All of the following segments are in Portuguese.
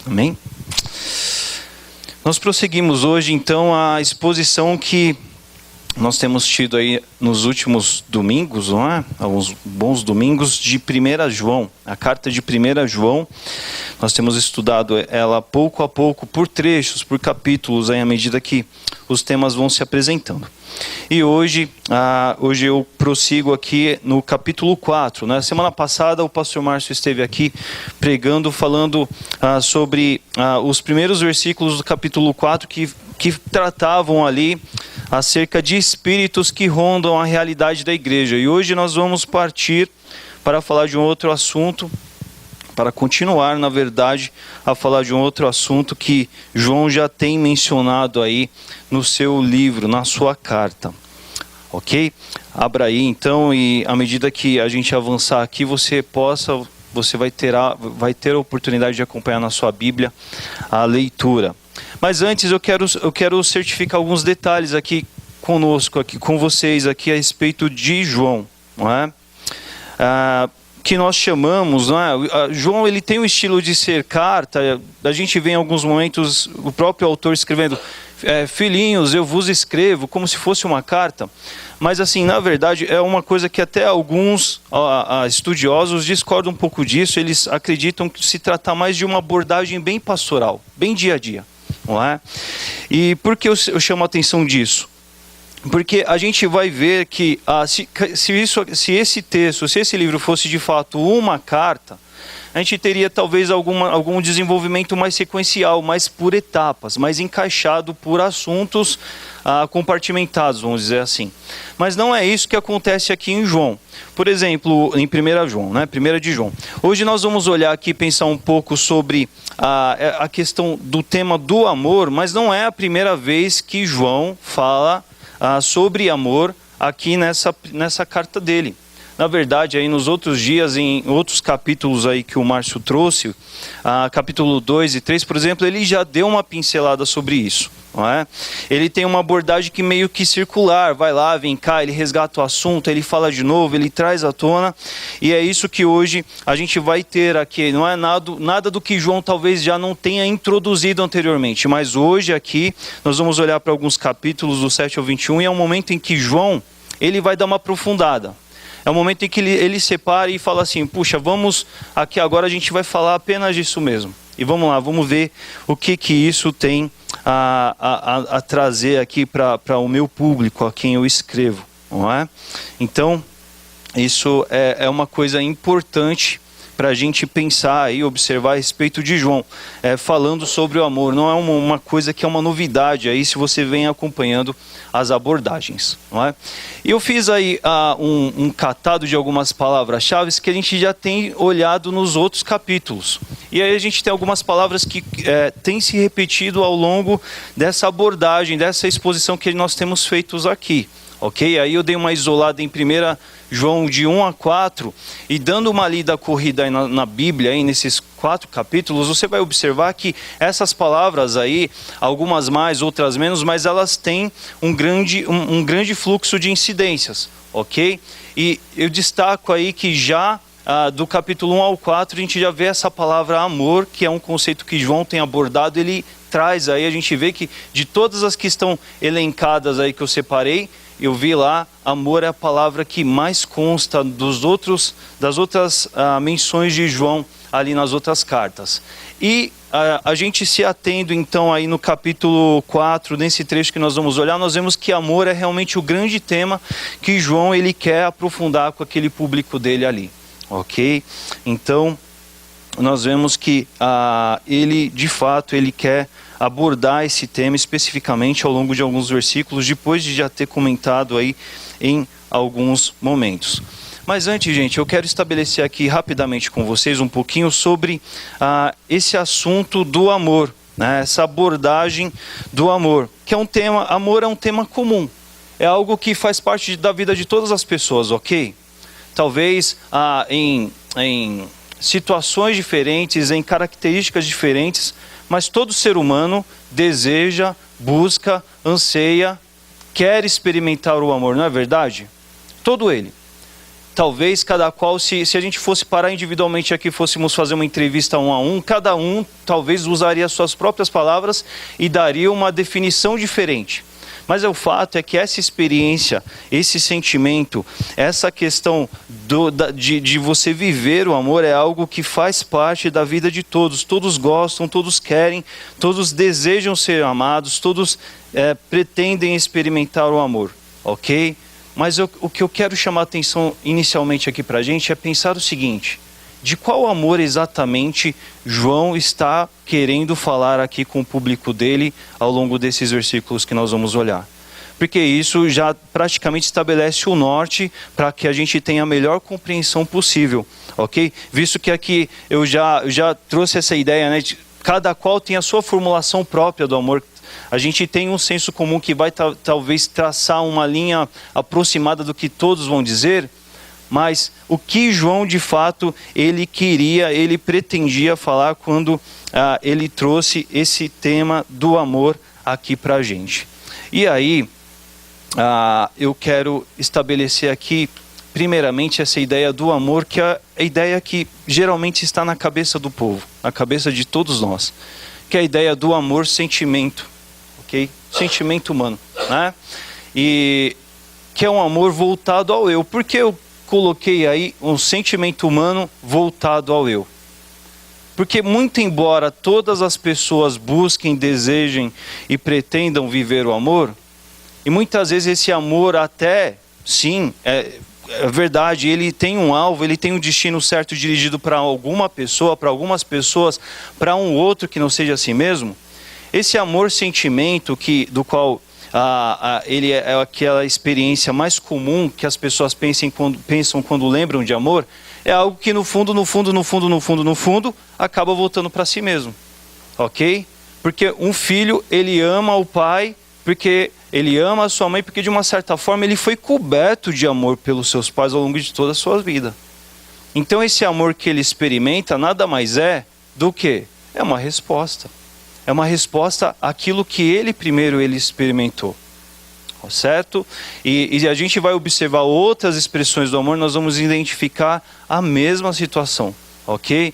Amém? Nós prosseguimos hoje, então, a exposição que nós temos tido aí nos últimos domingos, não é? Alguns bons domingos, de 1 João. A carta de 1 João, nós temos estudado ela pouco a pouco, por trechos, por capítulos, aí, à medida que os temas vão se apresentando. E hoje eu prossigo aqui no capítulo 4. Né? Semana passada o pastor Márcio esteve aqui pregando, falando sobre os primeiros versículos do capítulo 4 que tratavam ali acerca de espíritos que rondam a realidade da igreja. E hoje nós vamos partir para falar de um outro assunto, para continuar, na verdade, a falar de um outro assunto que João já tem mencionado aí no seu livro, na sua carta. Ok? Abra aí então, e à medida que a gente avançar aqui, você vai ter a oportunidade de acompanhar na sua Bíblia a leitura. Mas antes eu quero certificar alguns detalhes aqui conosco, aqui com vocês, aqui a respeito de João, não é? Que nós chamamos, não é? João, ele tem um estilo de ser carta. A gente vê em alguns momentos o próprio autor escrevendo: filhinhos, eu vos escrevo, como se fosse uma carta. Mas assim, na verdade, é uma coisa que até alguns estudiosos discordam um pouco disso. Eles acreditam que se trata mais de uma abordagem bem pastoral, bem dia a dia, não é? E por que eu chamo a atenção disso? Porque a gente vai ver que se esse livro fosse de fato uma carta, a gente teria talvez algum desenvolvimento mais sequencial, mais por etapas, mais encaixado por assuntos compartimentados, vamos dizer assim. Mas não é isso que acontece aqui em João. Por exemplo, em 1 João, né? 1 de João. Hoje nós vamos olhar aqui e pensar um pouco sobre a questão do tema do amor, mas não é a primeira vez que João fala sobre amor aqui nessa carta dele. Na verdade, aí nos outros dias, em outros capítulos aí que o Márcio trouxe, capítulo 2 e 3, por exemplo, ele já deu uma pincelada sobre isso, não é? Ele tem uma abordagem que meio que circular, vai lá, vem cá, ele resgata o assunto, ele fala de novo, ele traz à tona, e é isso que hoje a gente vai ter aqui. Não é nada do que João talvez já não tenha introduzido anteriormente, mas hoje aqui nós vamos olhar para alguns capítulos do 7 ao 21, e é um momento em que João, ele vai dar uma aprofundada. É o momento em que ele separa e fala assim: puxa, vamos aqui agora, a gente vai falar apenas disso mesmo. E vamos lá, vamos ver o que isso tem a trazer aqui para o meu público, a quem eu escrevo, não é? Então, isso é uma coisa importante para a gente pensar e observar a respeito de João, falando sobre o amor. Não é uma coisa que é uma novidade aí, se você vem acompanhando as abordagens, não é? E eu fiz aí um catado de algumas palavras-chave que a gente já tem olhado nos outros capítulos. E aí a gente tem algumas palavras que têm se repetido ao longo dessa abordagem, dessa exposição que nós temos feitos aqui. Ok? Aí eu dei uma isolada em 1 João de 1 a 4, e dando uma lida corrida aí na Bíblia, aí nesses 4 capítulos, você vai observar que essas palavras aí, algumas mais, outras menos, mas elas têm um grande fluxo de incidências, ok? E eu destaco aí que já do capítulo 1 ao 4, a gente já vê essa palavra amor, que é um conceito que João tem abordado. Ele traz aí, a gente vê que de todas as que estão elencadas aí que eu separei, eu vi lá, amor é a palavra que mais consta das outras menções de João ali nas outras cartas. E a gente se atendo então aí no capítulo 4, nesse trecho que nós vamos olhar, nós vemos que amor é realmente o grande tema que João ele quer aprofundar com aquele público dele ali, ok? Então, nós vemos que ele, de fato, ele quer abordar esse tema especificamente ao longo de alguns versículos, depois de já ter comentado aí em alguns momentos. Mas antes, gente, eu quero estabelecer aqui rapidamente com vocês um pouquinho sobre esse assunto do amor, né? Essa abordagem do amor, que é um tema, amor é um tema comum, é algo que faz parte da vida de todas as pessoas, ok? Talvez em situações diferentes, em características diferentes, mas todo ser humano deseja, busca, anseia, quer experimentar o amor, não é verdade? Todo ele. talvez cada qual, se a gente fosse parar individualmente aqui, fôssemos fazer uma entrevista 1 a 1, cada um talvez usaria suas próprias palavras e daria uma definição diferente. Mas o fato é que essa experiência, esse sentimento, essa questão de você viver o amor é algo que faz parte da vida de todos. Todos gostam, todos querem, todos desejam ser amados, todos pretendem experimentar o amor, ok? Mas o que eu quero chamar a atenção inicialmente aqui para a gente é pensar o seguinte: de qual amor exatamente João está querendo falar aqui com o público dele ao longo desses versículos que nós vamos olhar? Porque isso já praticamente estabelece o norte para que a gente tenha a melhor compreensão possível, ok? Visto que aqui eu já trouxe essa ideia, né, de cada qual tem a sua formulação própria do amor. A gente tem um senso comum que vai talvez traçar uma linha aproximada do que todos vão dizer, mas o que João de fato ele pretendia falar quando ele trouxe esse tema do amor aqui para a gente. E aí eu quero estabelecer aqui primeiramente essa ideia do amor, que é a ideia que geralmente está na cabeça do povo, na cabeça de todos nós, que é a ideia do amor sentimento, ok? Sentimento humano, né? E que é um amor voltado ao eu. Por que eu coloquei aí um sentimento humano voltado ao eu? Porque muito embora todas as pessoas busquem, desejem e pretendam viver o amor, e muitas vezes esse amor até, sim, é verdade, ele tem um alvo, ele tem um destino certo dirigido para alguma pessoa, para algumas pessoas, para um outro que não seja assim mesmo. Esse amor sentimento do qual ele é aquela experiência mais comum que as pessoas pensam quando lembram de amor, é algo que no fundo, acaba voltando para si mesmo, ok? Porque um filho, ele ama o pai, porque ele ama a sua mãe, porque de uma certa forma ele foi coberto de amor pelos seus pais ao longo de toda a sua vida. Então esse amor que ele experimenta nada mais é do que? É uma resposta. É uma resposta àquilo que ele experimentou, certo? E a gente vai observar outras expressões do amor, nós vamos identificar a mesma situação, ok?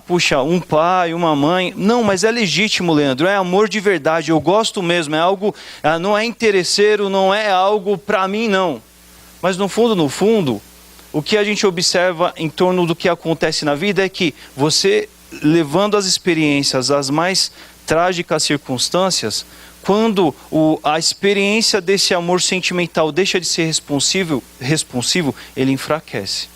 Puxa, um pai, uma mãe, não, mas é legítimo, Leandro, é amor de verdade, eu gosto mesmo, é algo, não é interesseiro, não é algo para mim, não. Mas no fundo, o que a gente observa em torno do que acontece na vida é que você, levando as experiências, as mais trágicas circunstâncias, quando a experiência desse amor sentimental deixa de ser responsivo, ele enfraquece.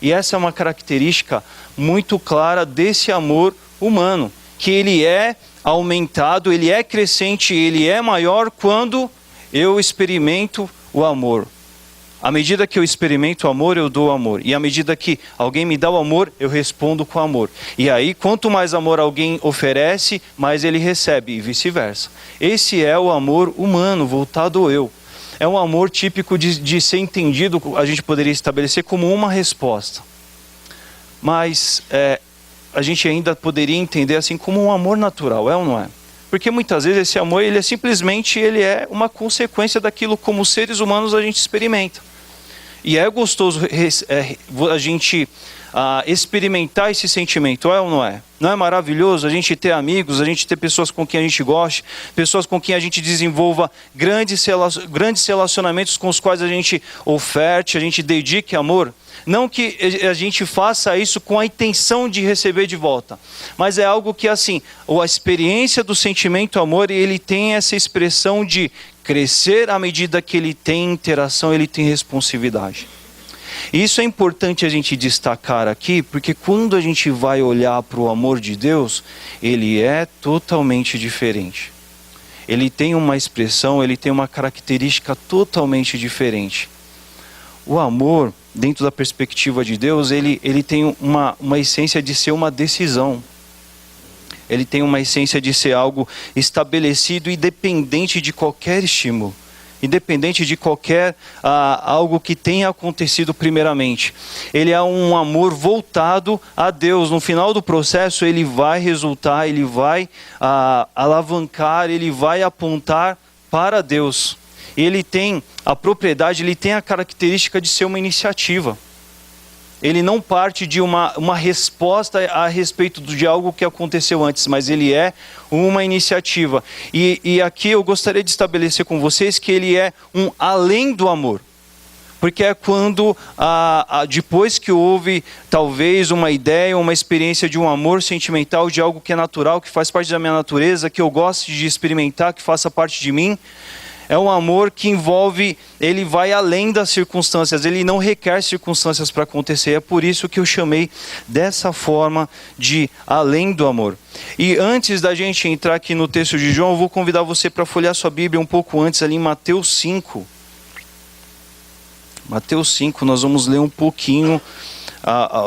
E essa é uma característica muito clara desse amor humano, que ele é aumentado, ele é crescente, ele é maior quando eu experimento o amor. À medida que eu experimento o amor, eu dou amor. E à medida que alguém me dá o amor, eu respondo com amor. E aí, quanto mais amor alguém oferece, mais ele recebe, e vice-versa. Esse é o amor humano, voltado ao eu. É um amor típico de ser entendido, a gente poderia estabelecer como uma resposta. Mas a gente ainda poderia entender assim como um amor natural, é ou não é? Porque muitas vezes esse amor, ele é uma consequência daquilo como seres humanos a gente experimenta. E é gostoso a gente experimentar esse sentimento, é ou não é? Não é maravilhoso a gente ter amigos, a gente ter pessoas com quem a gente goste, pessoas com quem a gente desenvolva grandes relacionamentos com os quais a gente oferte, a gente dedique amor? Não que a gente faça isso com a intenção de receber de volta, mas é algo que assim, a experiência do sentimento amor, ele tem essa expressão de crescer à medida que ele tem interação, ele tem responsividade. E isso é importante a gente destacar aqui, porque quando a gente vai olhar para o amor de Deus, ele é totalmente diferente. Ele tem uma expressão, ele tem uma característica totalmente diferente. O amor, dentro da perspectiva de Deus, ele tem uma essência de ser uma decisão. Ele tem uma essência de ser algo estabelecido, independente de qualquer estímulo. Independente de qualquer algo que tenha acontecido primeiramente. Ele é um amor voltado a Deus. No final do processo ele vai resultar, ele vai alavancar, ele vai apontar para Deus. Ele tem a propriedade, ele tem a característica de ser uma iniciativa. ele não parte de uma resposta a respeito de algo que aconteceu antes, mas ele é uma iniciativa. E aqui eu gostaria de estabelecer com vocês que ele é um além do amor. Porque é quando, depois que houve talvez uma ideia, uma experiência de um amor sentimental, de algo que é natural, que faz parte da minha natureza, que eu gosto de experimentar, que faça parte de mim, é um amor que envolve, ele vai além das circunstâncias, ele não requer circunstâncias para acontecer. É por isso que eu chamei dessa forma de além do amor. E antes da gente entrar aqui no texto de João, eu vou convidar você para folhear sua Bíblia um pouco antes, ali em Mateus 5. Mateus 5, nós vamos ler um pouquinho,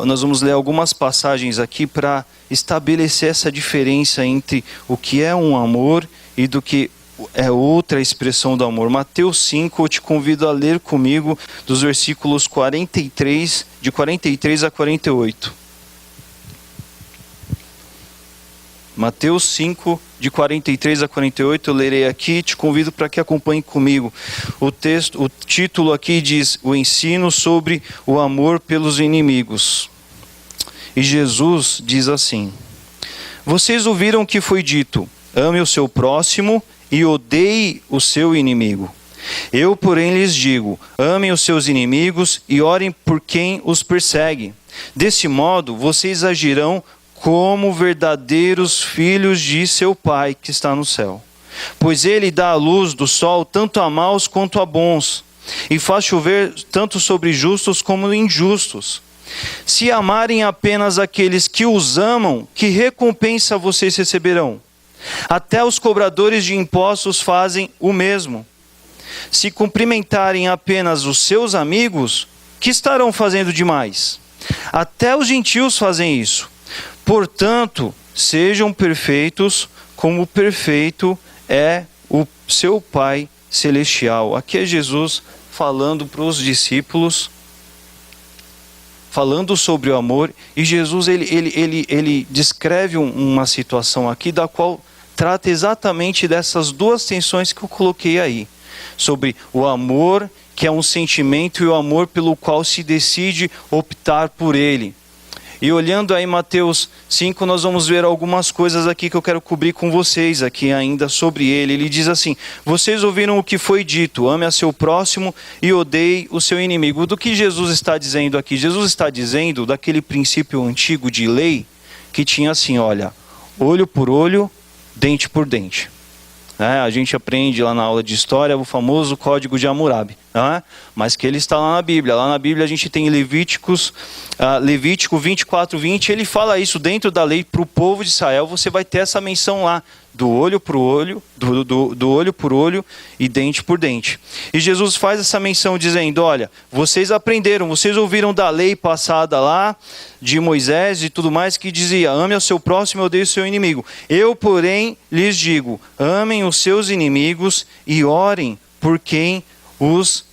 nós vamos ler algumas passagens aqui para estabelecer essa diferença entre o que é um amor e do que é outra expressão do amor. Mateus 5, eu te convido a ler comigo dos versículos 43, de 43 a 48. Mateus 5, de 43 a 48, eu lerei aqui, te convido para que acompanhe comigo. O título aqui diz, o ensino sobre o amor pelos inimigos. E Jesus diz assim, vocês ouviram o que foi dito, ame o seu próximo e odeie o seu inimigo. Eu, porém, lhes digo, amem os seus inimigos e orem por quem os persegue. Desse modo, vocês agirão como verdadeiros filhos de seu Pai que está no céu. Pois ele dá a luz do sol tanto a maus quanto a bons, e faz chover tanto sobre justos como injustos. Se amarem apenas aqueles que os amam, que recompensa vocês receberão? Até os cobradores de impostos fazem o mesmo. Se cumprimentarem apenas os seus amigos, que estarão fazendo demais? Até os gentios fazem isso. Portanto, sejam perfeitos, como perfeito é o seu Pai Celestial. Aqui é Jesus falando para os discípulos, falando sobre o amor, e Jesus ele descreve uma situação aqui da qual trata exatamente dessas duas tensões que eu coloquei aí, sobre o amor, que é um sentimento, e o amor pelo qual se decide optar por ele. E olhando aí Mateus 5, nós vamos ver algumas coisas aqui que eu quero cobrir com vocês aqui ainda sobre ele. Ele diz assim, vocês ouviram o que foi dito, ame a seu próximo e odeie o seu inimigo. Do que Jesus está dizendo aqui? Jesus está dizendo daquele princípio antigo de lei que tinha assim, olha, olho por olho, dente por dente. A gente aprende lá na aula de história o famoso Código de Hammurabi, mas que ele está lá na Bíblia. Lá na Bíblia a gente tem Levítico 24:20, ele fala isso dentro da lei para o povo de Israel. Você vai ter essa menção lá, do olho por olho, do olho por olho e dente por dente. E Jesus faz essa menção dizendo, olha, vocês aprenderam, vocês ouviram da lei passada lá, de Moisés e tudo mais, que dizia, ame ao seu próximo e odeie o seu inimigo. Eu, porém, lhes digo, amem os seus inimigos e orem por quem os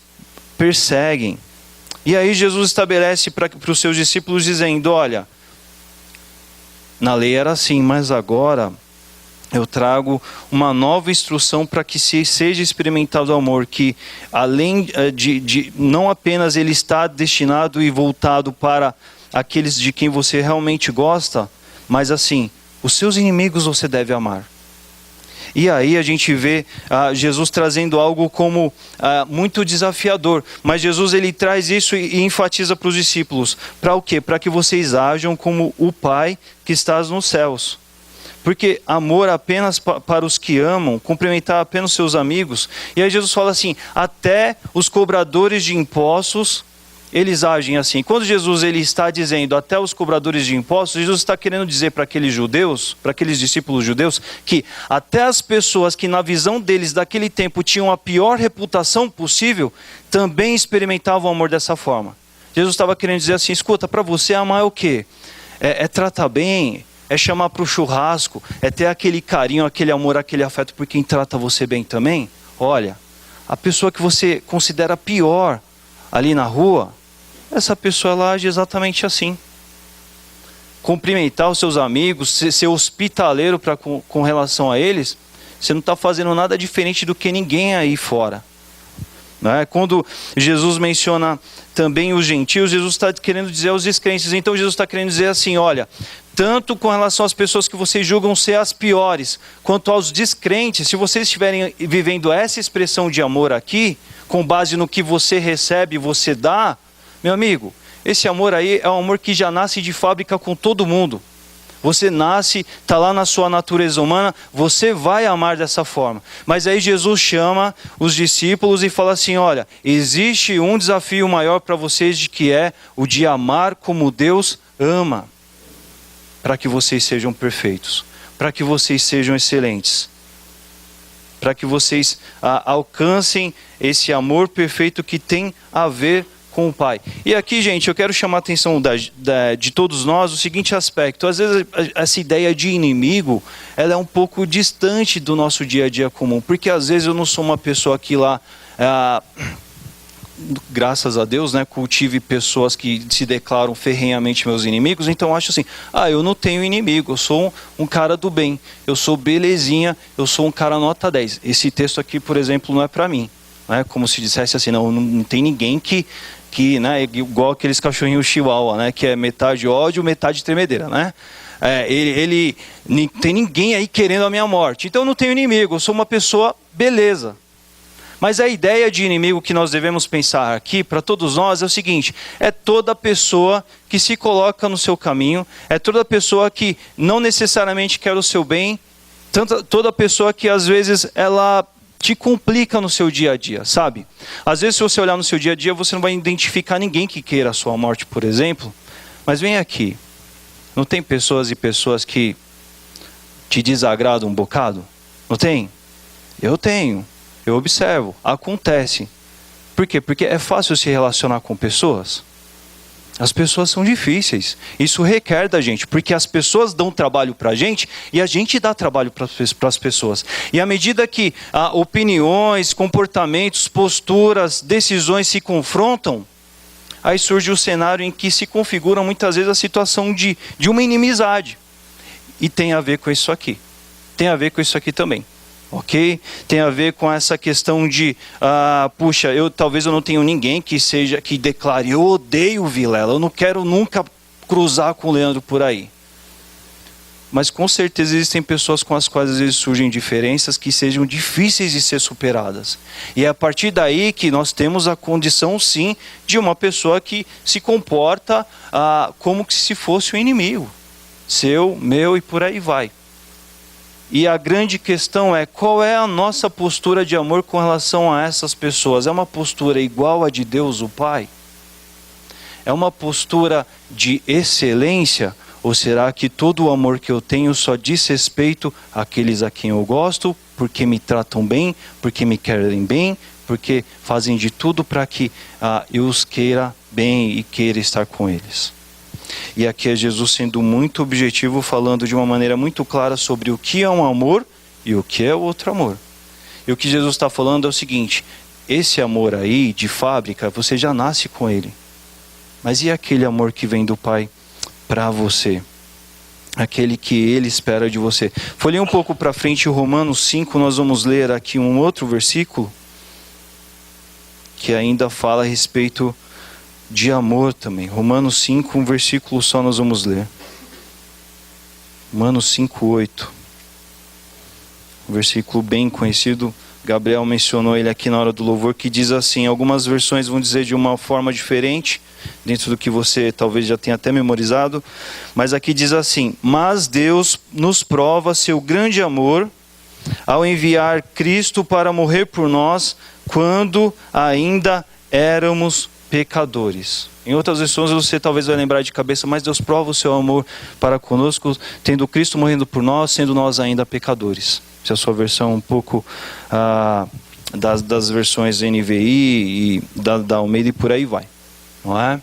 perseguem. E aí Jesus estabelece para os seus discípulos dizendo, olha, na lei era assim, mas agora eu trago uma nova instrução para que seja experimentado o amor, que além de não apenas ele está destinado e voltado para aqueles de quem você realmente gosta, mas assim, os seus inimigos você deve amar. E aí a gente vê Jesus trazendo algo como muito desafiador, mas Jesus ele traz isso e enfatiza para os discípulos, para o quê? Para que vocês ajam como o Pai que está nos céus. Porque amor apenas para os que amam, cumprimentar apenas seus amigos. E aí Jesus fala assim, até os cobradores de impostos, eles agem assim. Quando Jesus ele está dizendo até os cobradores de impostos, Jesus está querendo dizer para aqueles judeus, para aqueles discípulos judeus, que até as pessoas que na visão deles daquele tempo tinham a pior reputação possível, também experimentavam o amor dessa forma. Jesus estava querendo dizer assim, escuta, para você amar é o quê? É tratar bem, é chamar para o churrasco, é ter aquele carinho, aquele amor, aquele afeto por quem trata você bem também. Olha, a pessoa que você considera pior ali na rua, essa pessoa ela age exatamente assim. Cumprimentar os seus amigos, ser hospitaleiro com relação a eles, você não está fazendo nada diferente do que ninguém aí fora. Né? Quando Jesus menciona também os gentios, Jesus está querendo dizer aos descrentes. Então Jesus está querendo dizer assim, olha, tanto com relação às pessoas que vocês julgam ser as piores, quanto aos descrentes, se vocês estiverem vivendo essa expressão de amor aqui, com base no que você recebe, você dá, meu amigo, esse amor aí é um amor que já nasce de fábrica com todo mundo. Você nasce, está lá na sua natureza humana, você vai amar dessa forma. Mas aí Jesus chama os discípulos e fala assim, olha, existe um desafio maior para vocês, de que é o de amar como Deus ama, para que vocês sejam perfeitos, para que vocês sejam excelentes, para que vocês alcancem esse amor perfeito que tem a ver com o Pai. E aqui, gente, eu quero chamar a atenção de todos nós o seguinte aspecto. Às vezes essa ideia de inimigo, ela é um pouco distante do nosso dia a dia comum, porque às vezes eu não sou uma pessoa que lá, graças a Deus, né, cultive pessoas que se declaram ferrenhamente meus inimigos. Então eu acho assim, eu não tenho inimigo, eu sou um cara do bem, eu sou belezinha, eu sou um cara nota 10. Esse texto aqui, por exemplo, não é para mim. Né? Como se dissesse assim, não tem ninguém que né, igual aqueles cachorrinhos chihuahua, né, que é metade ódio, metade tremedeira, né? Não tem ninguém aí querendo a minha morte. Então eu não tenho inimigo, eu sou uma pessoa beleza. Mas a ideia de inimigo que nós devemos pensar aqui para todos nós é o seguinte: é toda pessoa que se coloca no seu caminho, é toda pessoa que não necessariamente quer o seu bem, toda pessoa que às vezes ela te complica no seu dia a dia, sabe? Às vezes, se você olhar no seu dia a dia, você não vai identificar ninguém que queira a sua morte, por exemplo. Mas vem aqui, não tem pessoas e pessoas que te desagradam um bocado? Não tem? Eu tenho, eu observo, acontece. Por quê? Porque é fácil se relacionar com pessoas. As pessoas são difíceis, isso requer da gente, porque as pessoas dão trabalho para a gente e a gente dá trabalho para as pessoas. E à medida que opiniões, comportamentos, posturas, decisões se confrontam, aí surge o cenário em que se configura muitas vezes a situação de uma inimizade. E tem a ver com isso aqui, tem a ver com isso aqui também. Ok? Tem a ver com essa questão de, puxa, talvez eu não tenha ninguém que declare, eu odeio o Vilela, eu não quero nunca cruzar com o Leandro por aí. Mas com certeza existem pessoas com as quais às vezes surgem diferenças que sejam difíceis de ser superadas. E é a partir daí que nós temos a condição, sim, de uma pessoa que se comporta como se fosse um inimigo. Seu, meu e por aí vai. E a grande questão é, qual é a nossa postura de amor com relação a essas pessoas? É uma postura igual a de Deus o Pai? É uma postura de excelência? Ou será que todo o amor que eu tenho só diz respeito àqueles a quem eu gosto, porque me tratam bem, porque me querem bem, porque fazem de tudo para que eu os queira bem e queira estar com eles? E aqui é Jesus sendo muito objetivo, falando de uma maneira muito clara sobre o que é um amor e o que é o outro amor. E o que Jesus está falando é o seguinte: esse amor aí, de fábrica, você já nasce com ele. Mas e aquele amor que vem do Pai para você? Aquele que ele espera de você. Folhei um pouco para frente, Romanos 5, nós vamos ler aqui um outro versículo, que ainda fala a respeito de amor também. Romanos 5, um versículo só nós vamos ler. Romanos 5:8. Um versículo bem conhecido. Gabriel mencionou ele aqui na hora do louvor, que diz assim, algumas versões vão dizer de uma forma diferente, dentro do que você talvez já tenha até memorizado, mas aqui diz assim: mas Deus nos prova seu grande amor ao enviar Cristo para morrer por nós, quando ainda éramos pecadores. Em outras versões você talvez vai lembrar de cabeça, mas Deus prova o seu amor para conosco, tendo Cristo morrendo por nós, sendo nós ainda pecadores. Se a sua versão um pouco das versões NVI e da Almeida e por aí vai, não é?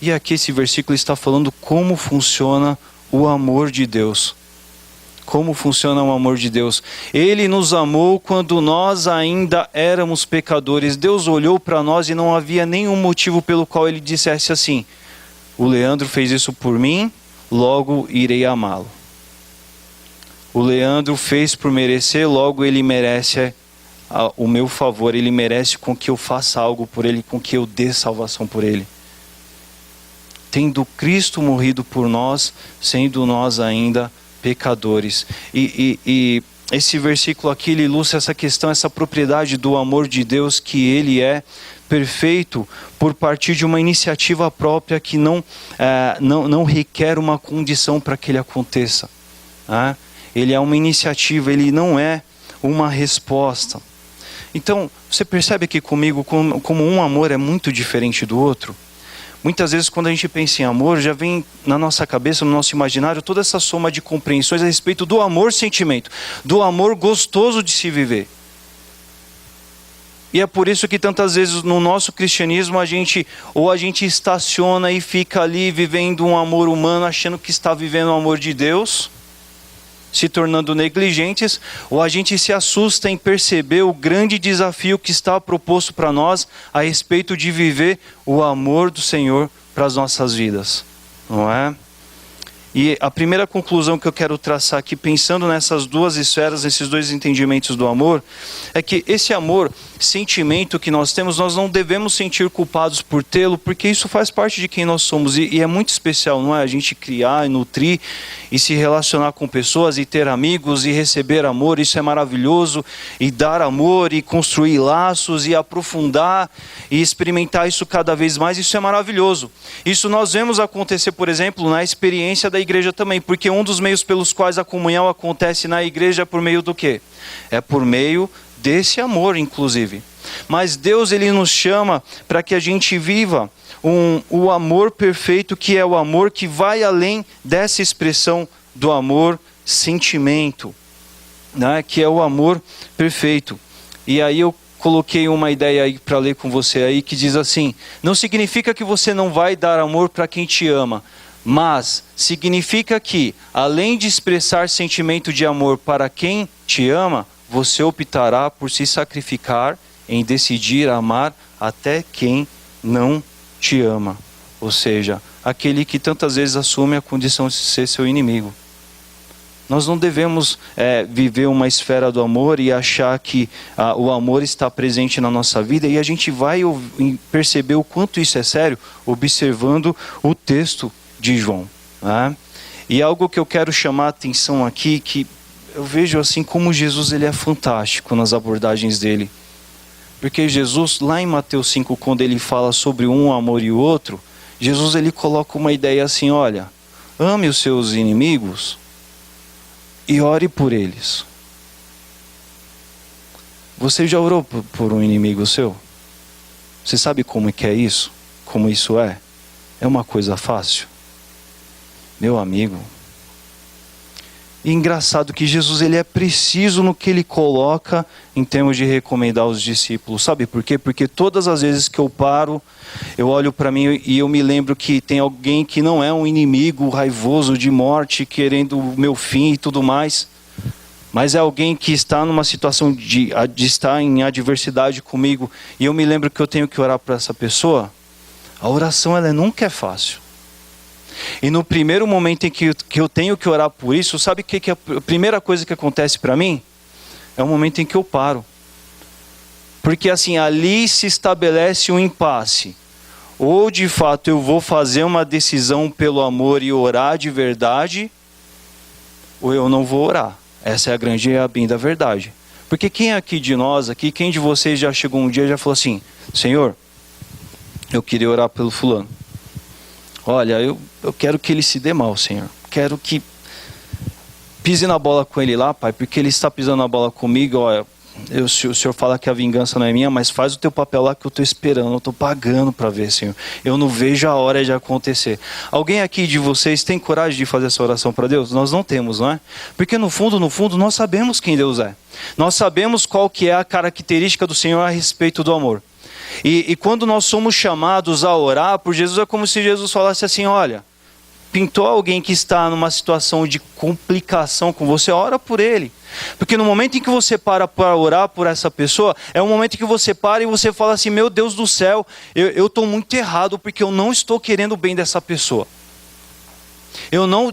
E aqui esse versículo está falando como funciona o amor de Deus. Como funciona o amor de Deus? Ele nos amou quando nós ainda éramos pecadores. Deus olhou para nós e não havia nenhum motivo pelo qual ele dissesse assim: o Leandro fez isso por mim, logo irei amá-lo. O Leandro fez por merecer, logo ele merece o meu favor, ele merece com que eu faça algo por ele, com que eu dê salvação por ele. Tendo Cristo morrido por nós, sendo nós ainda pecadores. E esse versículo aqui, ele ilustra essa questão, essa propriedade do amor de Deus, que ele é perfeito por partir de uma iniciativa própria que não requer uma condição para que ele aconteça. Ele é uma iniciativa, ele não é uma resposta. Então, você percebe aqui comigo como um amor é muito diferente do outro? Muitas vezes quando a gente pensa em amor, já vem na nossa cabeça, no nosso imaginário, toda essa soma de compreensões a respeito do amor-sentimento, do amor gostoso de se viver. E é por isso que tantas vezes no nosso cristianismo a gente estaciona e fica ali vivendo um amor humano, achando que está vivendo o amor de Deus, se tornando negligentes, ou a gente se assusta em perceber o grande desafio que está proposto para nós a respeito de viver o amor do Senhor para as nossas vidas, não é? E a primeira conclusão que eu quero traçar aqui, pensando nessas duas esferas, nesses dois entendimentos do amor, é que esse amor, sentimento que nós temos, nós não devemos sentir culpados por tê-lo, porque isso faz parte de quem nós somos. E é muito especial, não é? A gente criar e nutrir e se relacionar com pessoas e ter amigos e receber amor, isso é maravilhoso. E dar amor e construir laços e aprofundar e experimentar isso cada vez mais, isso é maravilhoso. Isso nós vemos acontecer, por exemplo, na experiência da igreja também, porque um dos meios pelos quais a comunhão acontece na igreja é por meio do quê? É por meio desse amor, inclusive. Mas Deus, ele nos chama para que a gente viva o amor perfeito, que é o amor que vai além dessa expressão do amor sentimento, né? Que é o amor perfeito. E aí eu coloquei uma ideia aí para ler com você aí, que diz assim: não significa que você não vai dar amor para quem te ama, mas significa que, além de expressar sentimento de amor para quem te ama, você optará por se sacrificar em decidir amar até quem não te ama. Ou seja, aquele que tantas vezes assume a condição de ser seu inimigo. Nós não devemos viver uma esfera do amor e achar que o amor está presente na nossa vida, e a gente vai perceber o quanto isso é sério observando o texto de João, né? E algo que eu quero chamar a atenção aqui, que eu vejo assim como Jesus, ele é fantástico nas abordagens dele. Porque Jesus, lá em Mateus 5, quando ele fala sobre um amor e o outro, Jesus, ele coloca uma ideia assim: olha, ame os seus inimigos e ore por eles. Você já orou por um inimigo seu? Você sabe como que é isso? Como isso é? É uma coisa fácil? Meu amigo. E engraçado que Jesus, ele é preciso no que ele coloca em termos de recomendar aos discípulos. Sabe por quê? Porque todas as vezes que eu paro, eu olho para mim e eu me lembro que tem alguém que não é um inimigo raivoso de morte, querendo o meu fim e tudo mais, mas é alguém que está numa situação de estar em adversidade comigo, e eu me lembro que eu tenho que orar para essa pessoa. A oração, ela nunca é fácil. E no primeiro momento em que eu tenho que orar por isso, sabe o que é a primeira coisa que acontece para mim? É o momento em que eu paro. Porque assim, ali se estabelece um impasse. Ou de fato eu vou fazer uma decisão pelo amor e orar de verdade, ou eu não vou orar. Essa é a grande e a bem da verdade. Porque quem aqui de nós, quem de vocês já chegou um dia e já falou assim: Senhor, eu queria orar pelo fulano. Olha, eu quero que ele se dê mal, Senhor. Quero que pise na bola com ele lá, Pai, porque ele está pisando na bola comigo. Olha, o Senhor fala que a vingança não é minha, mas faz o teu papel lá que eu estou esperando, eu estou pagando para ver, Senhor. Eu não vejo a hora de acontecer. Alguém aqui de vocês tem coragem de fazer essa oração para Deus? Nós não temos, não é? Porque no fundo, nós sabemos quem Deus é. Nós sabemos qual que é a característica do Senhor a respeito do amor. E quando nós somos chamados a orar por Jesus, é como se Jesus falasse assim: olha, pintou alguém que está numa situação de complicação com você, ora por ele. Porque no momento em que você para orar por essa pessoa, é o momento em que você para e você fala assim: meu Deus do céu, eu estou muito errado porque eu não estou querendo o bem dessa pessoa.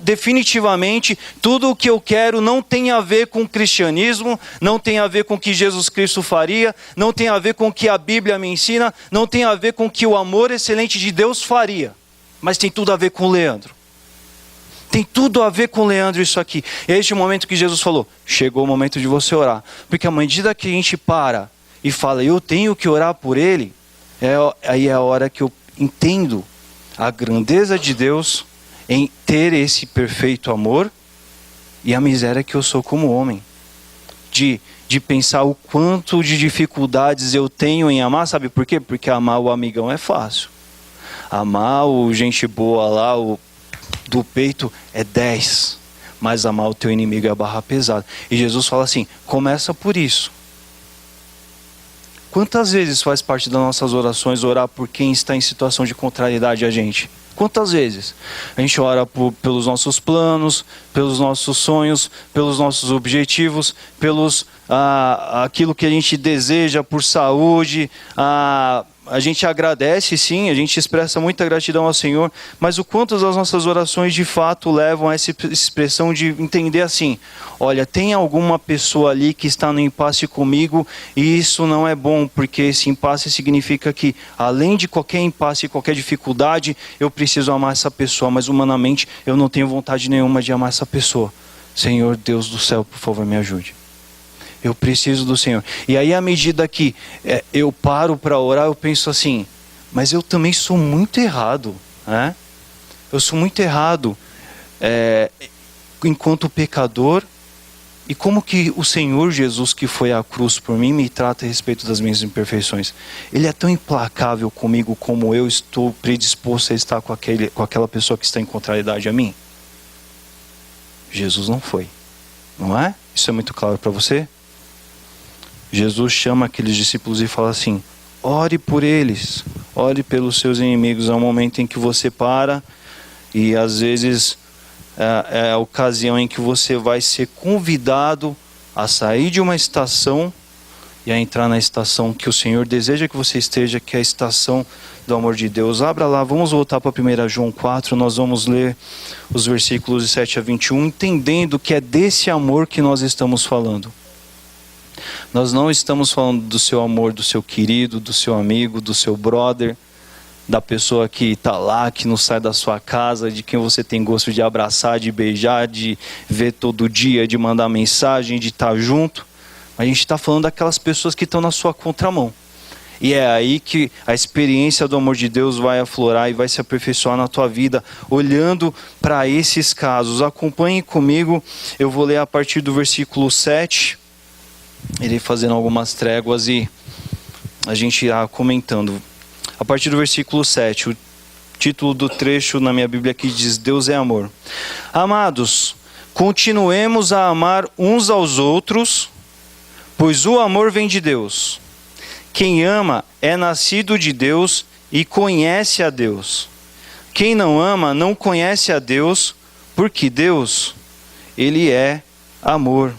Definitivamente, tudo o que eu quero não tem a ver com o cristianismo, não tem a ver com o que Jesus Cristo faria, não tem a ver com o que a Bíblia me ensina, não tem a ver com o que o amor excelente de Deus faria, mas tem tudo a ver com o Leandro. Tem tudo a ver com o Leandro isso aqui. E é este momento que Jesus falou, chegou o momento de você orar. Porque à medida que a gente para e fala, eu tenho que orar por ele, aí é a hora que eu entendo a grandeza de Deus em ter esse perfeito amor e a miséria que eu sou como homem. De pensar o quanto de dificuldades eu tenho em amar, sabe por quê? Porque amar o amigão é fácil. Amar o gente boa lá, do peito é 10, mas amar o teu inimigo é a barra pesada. E Jesus fala assim, começa por isso. Quantas vezes faz parte das nossas orações orar por quem está em situação de contrariedade a gente? Quantas vezes? A gente ora pelos nossos planos, pelos nossos sonhos, pelos nossos objetivos, pelos aquilo que a gente deseja, por saúde. A gente agradece, sim, a gente expressa muita gratidão ao Senhor, mas o quanto as nossas orações de fato levam a essa expressão de entender assim, olha, tem alguma pessoa ali que está no impasse comigo e isso não é bom, porque esse impasse significa que, além de qualquer impasse e qualquer dificuldade, eu preciso amar essa pessoa, mas humanamente eu não tenho vontade nenhuma de amar essa pessoa. Senhor Deus do céu, por favor, me ajude. Eu preciso do Senhor. E aí, à medida que eu paro para orar, eu penso assim, mas eu também sou muito errado, né? Eu sou muito errado enquanto pecador. E como que o Senhor Jesus, que foi à cruz por mim, me trata a respeito das minhas imperfeições? Ele é tão implacável comigo como eu estou predisposto a estar com aquela pessoa que está em contrariedade a mim? Jesus não foi, não é? Isso é muito claro para você? Jesus chama aqueles discípulos e fala assim, ore por eles, ore pelos seus inimigos. É um momento em que você para e às vezes é a ocasião em que você vai ser convidado a sair de uma estação e a entrar na estação que o Senhor deseja que você esteja, que é a estação do amor de Deus. Abra lá, vamos voltar para 1 João 4, nós vamos ler os versículos de 7 a 21, entendendo que é desse amor que nós estamos falando. Nós não estamos falando do seu amor, do seu querido, do seu amigo, do seu brother, da pessoa que está lá, que não sai da sua casa, de quem você tem gosto de abraçar, de beijar, de ver todo dia, de mandar mensagem, de estar junto. A gente está falando daquelas pessoas que estão na sua contramão. E é aí que a experiência do amor de Deus vai aflorar e vai se aperfeiçoar na tua vida, olhando para esses casos. Acompanhe comigo, eu vou ler a partir do versículo 7, irei fazendo algumas tréguas e a gente irá comentando. A partir do versículo 7, o título do trecho na minha Bíblia aqui diz, Deus é amor. Amados, continuemos a amar uns aos outros, pois o amor vem de Deus. Quem ama é nascido de Deus e conhece a Deus. Quem não ama não conhece a Deus, porque Deus, Ele é amor.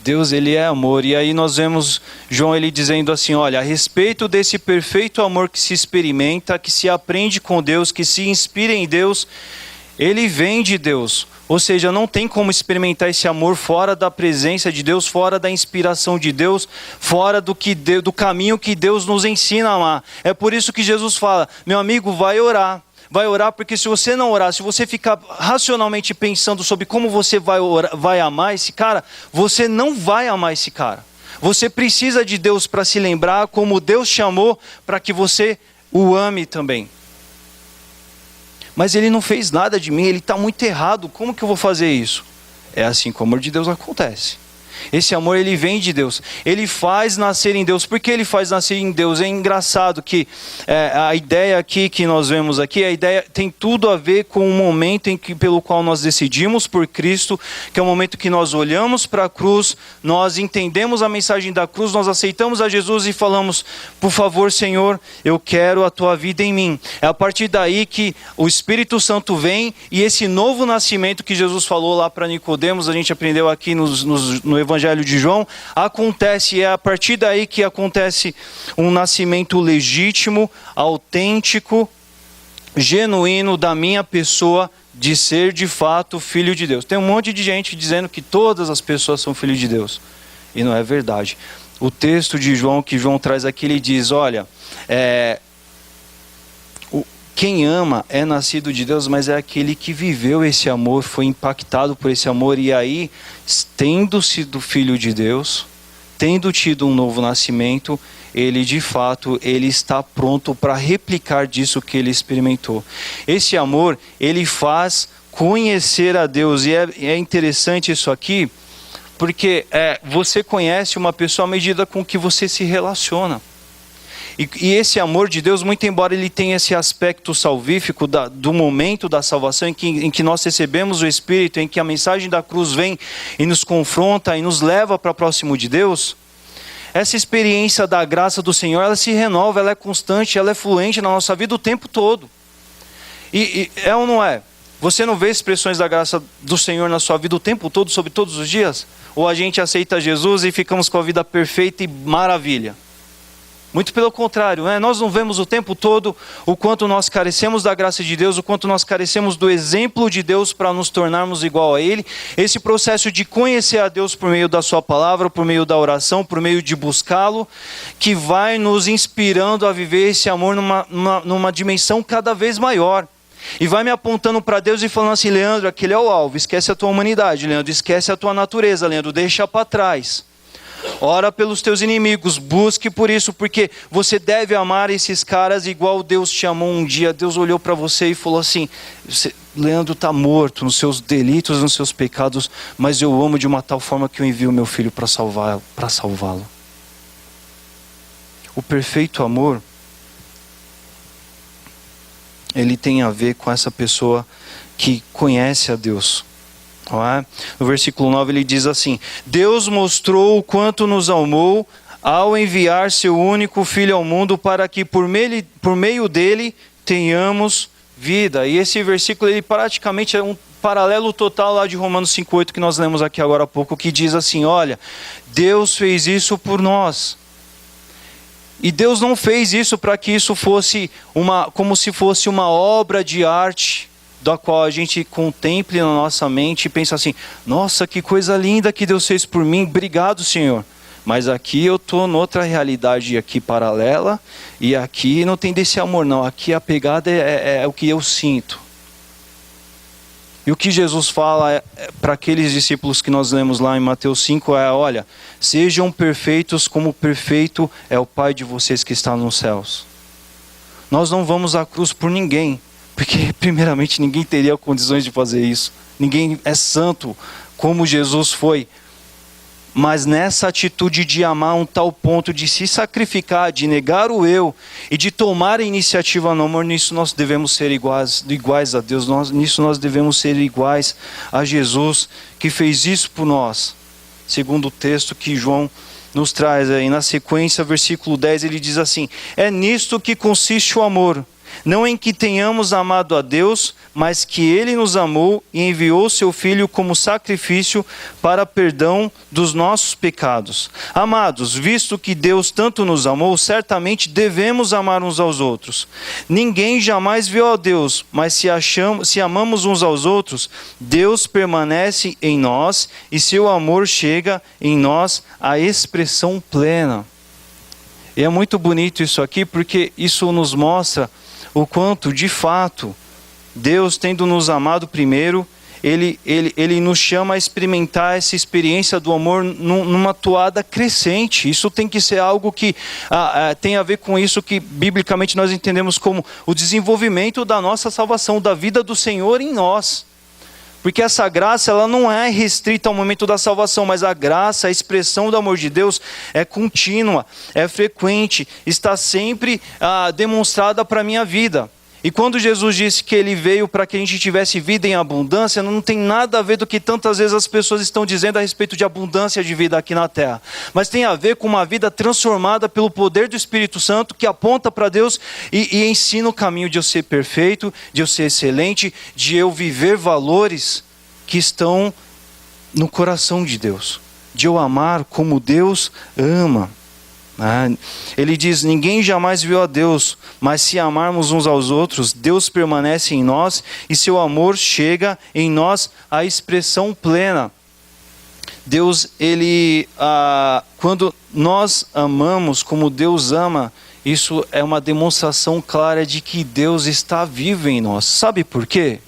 Deus, Ele é amor. E aí nós vemos João ele dizendo assim, olha, a respeito desse perfeito amor que se experimenta, que se aprende com Deus, que se inspira em Deus, ele vem de Deus. Ou seja, não tem como experimentar esse amor fora da presença de Deus, fora da inspiração de Deus, fora do caminho que Deus nos ensina a amar. É por isso que Jesus fala, meu amigo, vai orar. Vai orar, porque se você não orar, se você ficar racionalmente pensando sobre como você vai amar esse cara, você não vai amar esse cara. Você precisa de Deus para se lembrar como Deus chamou para que você o ame também. Mas ele não fez nada de mim, ele está muito errado, como que eu vou fazer isso? É assim que o amor de Deus acontece. Esse amor, ele vem de Deus. Ele faz nascer em Deus. Por que ele faz nascer em Deus? É engraçado que a ideia aqui que nós vemos aqui, a ideia tem tudo a ver com o momento pelo qual nós decidimos por Cristo, que é o momento que nós olhamos para a cruz, nós entendemos a mensagem da cruz, nós aceitamos a Jesus e falamos, por favor, Senhor, eu quero a tua vida em mim. É a partir daí que o Espírito Santo vem e esse novo nascimento que Jesus falou lá para Nicodemos, a gente aprendeu aqui no Evangelho de João, acontece, e é a partir daí que acontece um nascimento legítimo, autêntico, genuíno da minha pessoa de ser de fato filho de Deus. Tem um monte de gente dizendo que todas as pessoas são filhos de Deus. E não é verdade. O texto de João, que João traz aqui, ele diz, olha, quem ama é nascido de Deus, mas é aquele que viveu esse amor, foi impactado por esse amor, e aí, tendo sido filho de Deus, tendo tido um novo nascimento, ele de fato, ele está pronto para replicar disso que ele experimentou. Esse amor, ele faz conhecer a Deus, e é interessante isso aqui, porque você conhece uma pessoa à medida com que você se relaciona. E esse amor de Deus, muito embora ele tenha esse aspecto salvífico do momento da salvação, em que nós recebemos o Espírito, em que a mensagem da cruz vem e nos confronta e nos leva para próximo de Deus, essa experiência da graça do Senhor, ela se renova, ela é constante, ela é fluente na nossa vida o tempo todo. E é ou não é? Você não vê expressões da graça do Senhor na sua vida o tempo todo, sobre todos os dias? Ou a gente aceita Jesus e ficamos com a vida perfeita e maravilha? Muito pelo contrário, né? Nós não vemos o tempo todo o quanto nós carecemos da graça de Deus, o quanto nós carecemos do exemplo de Deus para nos tornarmos igual a Ele. Esse processo de conhecer a Deus por meio da sua palavra, por meio da oração, por meio de buscá-lo, que vai nos inspirando a viver esse amor numa dimensão cada vez maior. E vai me apontando para Deus e falando assim, Leandro, aquele é o alvo, esquece a tua humanidade, Leandro, esquece a tua natureza, Leandro, deixa para trás. Ora pelos teus inimigos, busque por isso, porque você deve amar esses caras igual Deus te amou um dia. Deus olhou para você e falou assim, Leandro está morto nos seus delitos, nos seus pecados, mas eu amo de uma tal forma que eu envio meu filho para salvá-lo. O perfeito amor, ele tem a ver com essa pessoa que conhece a Deus. No versículo 9 ele diz assim, Deus mostrou o quanto nos amou ao enviar seu único Filho ao mundo para que por meio dele tenhamos vida. E esse versículo ele praticamente é um paralelo total lá de Romanos 5,8 que nós lemos aqui agora há pouco, que diz assim, olha, Deus fez isso por nós. E Deus não fez isso para que isso fosse como se fosse uma obra de arte, da qual a gente contemple na nossa mente e pensa assim, nossa, que coisa linda que Deus fez por mim, obrigado Senhor. Mas aqui eu estou noutra realidade aqui paralela, e aqui não tem desse amor não, aqui a pegada é o que eu sinto. E o que Jesus fala para aqueles discípulos que nós lemos lá em Mateus 5 é, olha, sejam perfeitos como perfeito é o Pai de vocês que está nos céus. Nós não vamos à cruz por ninguém, porque primeiramente ninguém teria condições de fazer isso. Ninguém é santo como Jesus foi. Mas nessa atitude de amar a um tal ponto de se sacrificar, de negar o eu e de tomar a iniciativa no amor, nisso nós devemos ser iguais a Deus. Nisso nós devemos ser iguais a Jesus, que fez isso por nós. Segundo o texto que João nos traz aí na sequência, versículo 10, ele diz assim, é nisto que consiste o amor. Não em que tenhamos amado a Deus, mas que Ele nos amou e enviou seu Filho como sacrifício para perdão dos nossos pecados. Amados, visto que Deus tanto nos amou, certamente devemos amar uns aos outros. Ninguém jamais viu a Deus, mas se amamos uns aos outros, Deus permanece em nós e seu amor chega em nós à expressão plena. E é muito bonito isso aqui, porque isso nos mostra o quanto, de fato, Deus, tendo nos amado primeiro, Ele nos chama a experimentar essa experiência do amor numa toada crescente. Isso tem que ser algo que tem a ver com isso que, biblicamente, nós entendemos como o desenvolvimento da nossa salvação, da vida do Senhor em nós. Porque essa graça, ela não é restrita ao momento da salvação, mas a graça, a expressão do amor de Deus é contínua, é frequente, está sempre demonstrada para a minha vida. E quando Jesus disse que Ele veio para que a gente tivesse vida em abundância, não tem nada a ver do que tantas vezes as pessoas estão dizendo a respeito de abundância de vida aqui na terra. Mas tem a ver com uma vida transformada pelo poder do Espírito Santo, que aponta para Deus e ensina o caminho de eu ser perfeito, de eu ser excelente, de eu viver valores que estão no coração de Deus. De eu amar como Deus ama. Ele diz, ninguém jamais viu a Deus, mas se amarmos uns aos outros, Deus permanece em nós e seu amor chega em nós à expressão plena. Deus, quando nós amamos como Deus ama, isso é uma demonstração clara de que Deus está vivo em nós. Sabe por quê?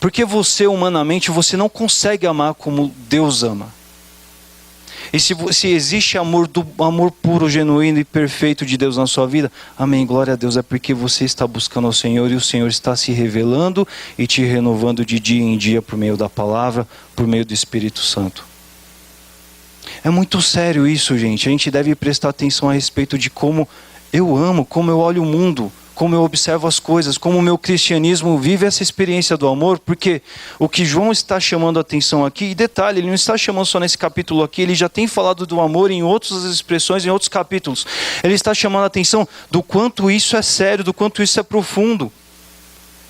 Porque você, humanamente, você não consegue amar como Deus ama. E se existe amor puro, genuíno e perfeito de Deus na sua vida, amém, glória a Deus, é porque você está buscando ao Senhor e o Senhor está se revelando e te renovando de dia em dia por meio da palavra, por meio do Espírito Santo. É muito sério isso, gente. A gente deve prestar atenção a respeito de como eu amo, como eu olho o mundo, como eu observo as coisas, como o meu cristianismo vive essa experiência do amor, porque o que João está chamando a atenção aqui, e detalhe, ele não está chamando só nesse capítulo aqui, ele já tem falado do amor em outras expressões, em outros capítulos. Ele está chamando a atenção do quanto isso é sério, do quanto isso é profundo.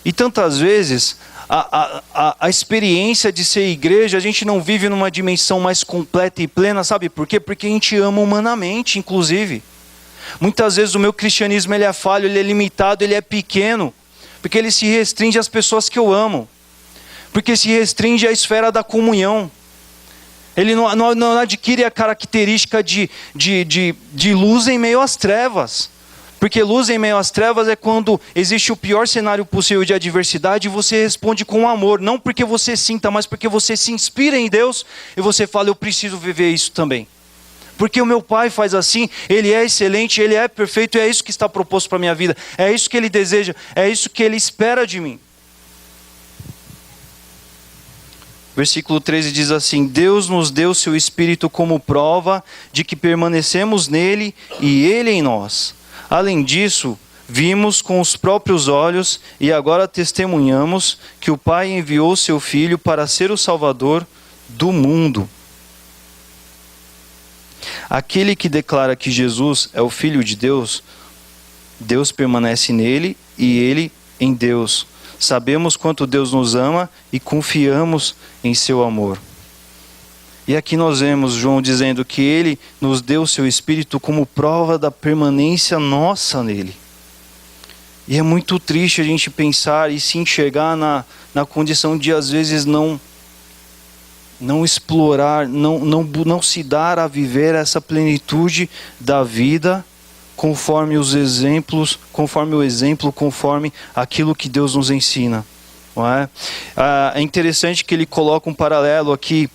E tantas vezes, a experiência de ser igreja, a gente não vive numa dimensão mais completa e plena, sabe por quê? Porque a gente ama humanamente, inclusive. Muitas vezes o meu cristianismo ele é falho, ele é limitado, ele é pequeno, porque ele se restringe às pessoas que eu amo, porque se restringe à esfera da comunhão. Ele não adquire a característica de luz em meio às trevas, porque luz em meio às trevas é quando existe o pior cenário possível de adversidade e você responde com amor, não porque você sinta, mas porque você se inspira em Deus e você fala, eu preciso viver isso também. Porque o meu Pai faz assim, Ele é excelente, Ele é perfeito, e é isso que está proposto para a minha vida. É isso que Ele deseja, é isso que Ele espera de mim. Versículo 13 diz assim, Deus nos deu seu Espírito como prova de que permanecemos nele e Ele em nós. Além disso, vimos com os próprios olhos e agora testemunhamos que o Pai enviou seu Filho para ser o Salvador do mundo. Aquele que declara que Jesus é o Filho de Deus, Deus permanece nele e ele em Deus. Sabemos quanto Deus nos ama e confiamos em seu amor. E aqui nós vemos João dizendo que ele nos deu o seu Espírito como prova da permanência nossa nele. E é muito triste a gente pensar e se enxergar na condição de às vezes não explorar, não se dar a viver essa plenitude da vida conforme os exemplos, conforme o exemplo, conforme aquilo que Deus nos ensina. Não é? É interessante que ele coloca um paralelo aqui,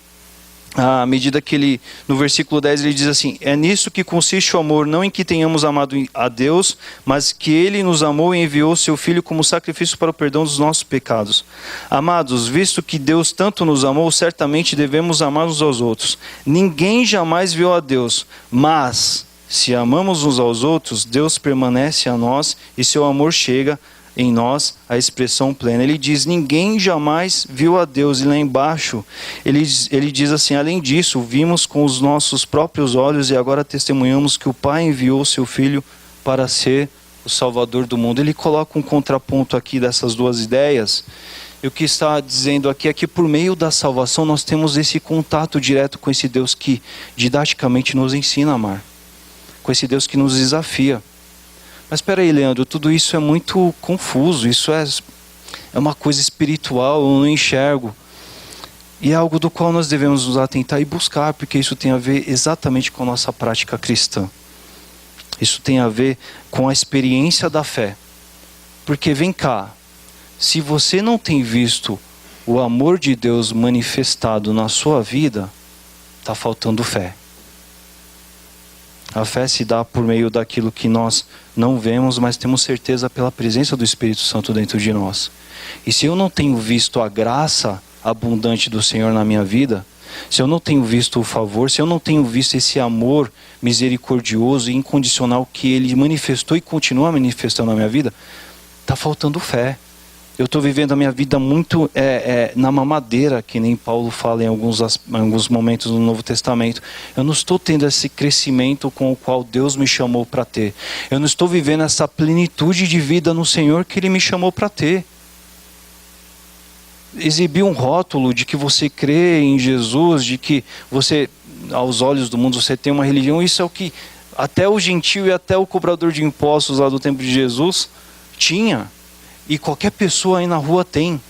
à medida que ele, no versículo 10, ele diz assim, é nisso que consiste o amor, não em que tenhamos amado a Deus, mas que Ele nos amou e enviou seu Filho como sacrifício para o perdão dos nossos pecados. Amados, visto que Deus tanto nos amou, certamente devemos amar uns aos outros. Ninguém jamais viu a Deus, mas se amamos uns aos outros, Deus permanece a nós e seu amor chega em nós a expressão plena. Ele diz, ninguém jamais viu a Deus. E lá embaixo, ele diz assim, além disso, vimos com os nossos próprios olhos e agora testemunhamos que o Pai enviou seu Filho para ser o Salvador do mundo. Ele coloca um contraponto aqui dessas duas ideias. E o que está dizendo aqui é que por meio da salvação nós temos esse contato direto com esse Deus que didaticamente nos ensina a amar. Com esse Deus que nos desafia. Mas espera aí, Leandro, tudo isso é muito confuso, isso é uma coisa espiritual, eu não enxergo. E é algo do qual nós devemos nos atentar e buscar, porque isso tem a ver exatamente com a nossa prática cristã. Isso tem a ver com a experiência da fé. Porque vem cá, se você não tem visto o amor de Deus manifestado na sua vida, está faltando fé. A fé se dá por meio daquilo que nós não vemos, mas temos certeza pela presença do Espírito Santo dentro de nós. E se eu não tenho visto a graça abundante do Senhor na minha vida, se eu não tenho visto o favor, se eu não tenho visto esse amor misericordioso e incondicional que Ele manifestou e continua manifestando na minha vida, está faltando fé. Eu estou vivendo a minha vida muito na mamadeira, que nem Paulo fala em alguns momentos no Novo Testamento. Eu não estou tendo esse crescimento com o qual Deus me chamou para ter. Eu não estou vivendo essa plenitude de vida no Senhor que Ele me chamou para ter. Exibir um rótulo de que você crê em Jesus, de que você, aos olhos do mundo, você tem uma religião, isso é o que até o gentio e até o cobrador de impostos lá do tempo de Jesus tinha. E qualquer pessoa aí na rua tem.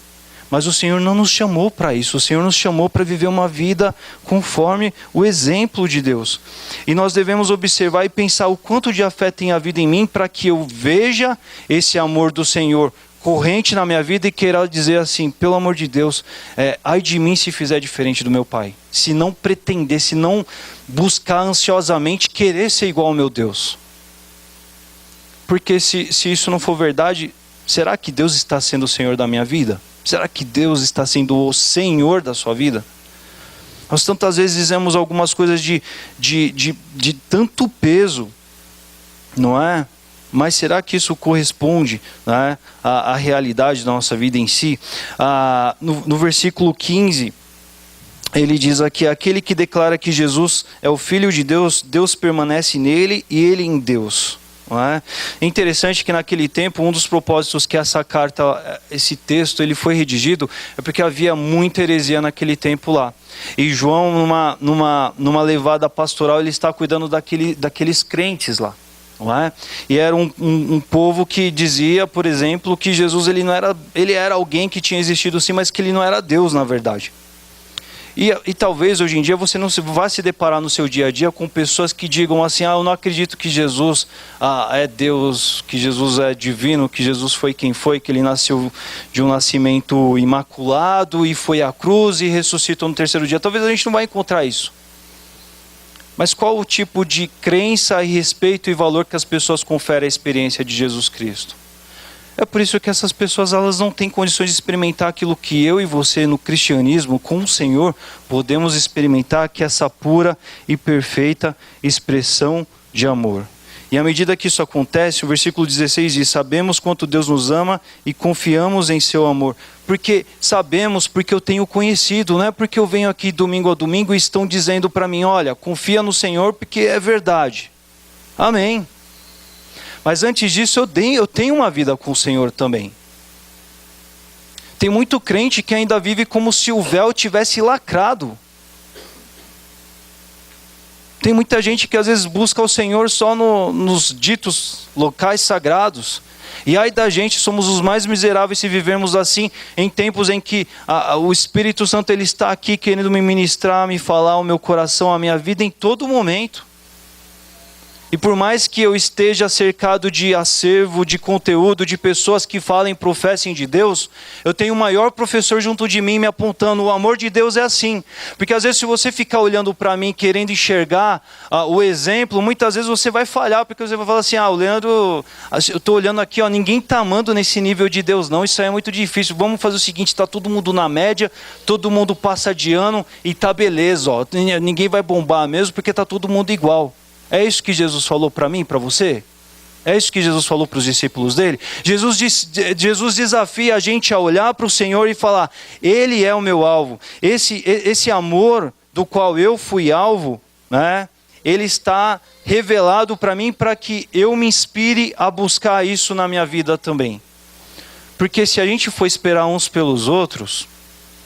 Mas o Senhor não nos chamou para isso. O Senhor nos chamou para viver uma vida conforme o exemplo de Deus. E nós devemos observar e pensar o quanto de fé tem havido em mim para que eu veja esse amor do Senhor corrente na minha vida e queira dizer assim, pelo amor de Deus, ai de mim se fizer diferente do meu pai. Se não pretender, se não buscar ansiosamente querer ser igual ao meu Deus. Porque se isso não for verdade, será que Deus está sendo o Senhor da minha vida? Será que Deus está sendo o Senhor da sua vida? Nós tantas vezes dizemos algumas coisas de tanto peso, não é? Mas será que isso corresponde, né, à realidade da nossa vida em si? No versículo 15, ele diz aqui, aquele que declara que Jesus é o Filho de Deus, Deus permanece nele e ele em Deus. É interessante que naquele tempo, um dos propósitos que essa carta, esse texto, ele foi redigido, é porque havia muita heresia naquele tempo lá. E João, numa levada pastoral, ele está cuidando daqueles crentes lá. Não é? E era um povo que dizia, por exemplo, que Jesus ele era alguém que tinha existido sim, mas que ele não era Deus na verdade. E talvez hoje em dia você não vá se deparar no seu dia a dia com pessoas que digam assim, eu não acredito que Jesus é Deus, que Jesus é divino, que Jesus foi quem foi, que ele nasceu de um nascimento imaculado e foi à cruz e ressuscitou no terceiro dia. Talvez a gente não vai encontrar isso. Mas qual o tipo de crença e respeito e valor que as pessoas conferem à experiência de Jesus Cristo? É por isso que essas pessoas elas não têm condições de experimentar aquilo que eu e você no cristianismo, com o Senhor, podemos experimentar, que é essa pura e perfeita expressão de amor. E à medida que isso acontece, o versículo 16 diz, sabemos quanto Deus nos ama e confiamos em seu amor. Porque sabemos, porque eu tenho conhecido, não é porque eu venho aqui domingo a domingo e estão dizendo para mim, olha, confia no Senhor porque é verdade. Amém. Mas antes disso eu tenho uma vida com o Senhor também. Tem muito crente que ainda vive como se o véu tivesse lacrado. Tem muita gente que às vezes busca o Senhor só nos ditos locais sagrados. E ai da gente, somos os mais miseráveis se vivermos assim em tempos em que o Espírito Santo ele está aqui querendo me ministrar, me falar o meu coração, a minha vida em todo momento. E por mais que eu esteja cercado de acervo, de conteúdo, de pessoas que falem e professem de Deus, eu tenho o maior professor junto de mim me apontando, o amor de Deus é assim. Porque às vezes se você ficar olhando para mim, querendo enxergar o exemplo, muitas vezes você vai falhar, porque você vai falar assim, o Leandro, eu estou olhando aqui, ninguém está amando nesse nível de Deus não, isso aí é muito difícil, vamos fazer o seguinte, está todo mundo na média, todo mundo passa de ano e está beleza, ninguém vai bombar mesmo, porque está todo mundo igual. É isso que Jesus falou para mim, para você? É isso que Jesus falou para os discípulos dele? Jesus desafia a gente a olhar para o Senhor e falar, Ele é o meu alvo. Esse amor do qual eu fui alvo, né, ele está revelado para mim para que eu me inspire a buscar isso na minha vida também. Porque se a gente for esperar uns pelos outros,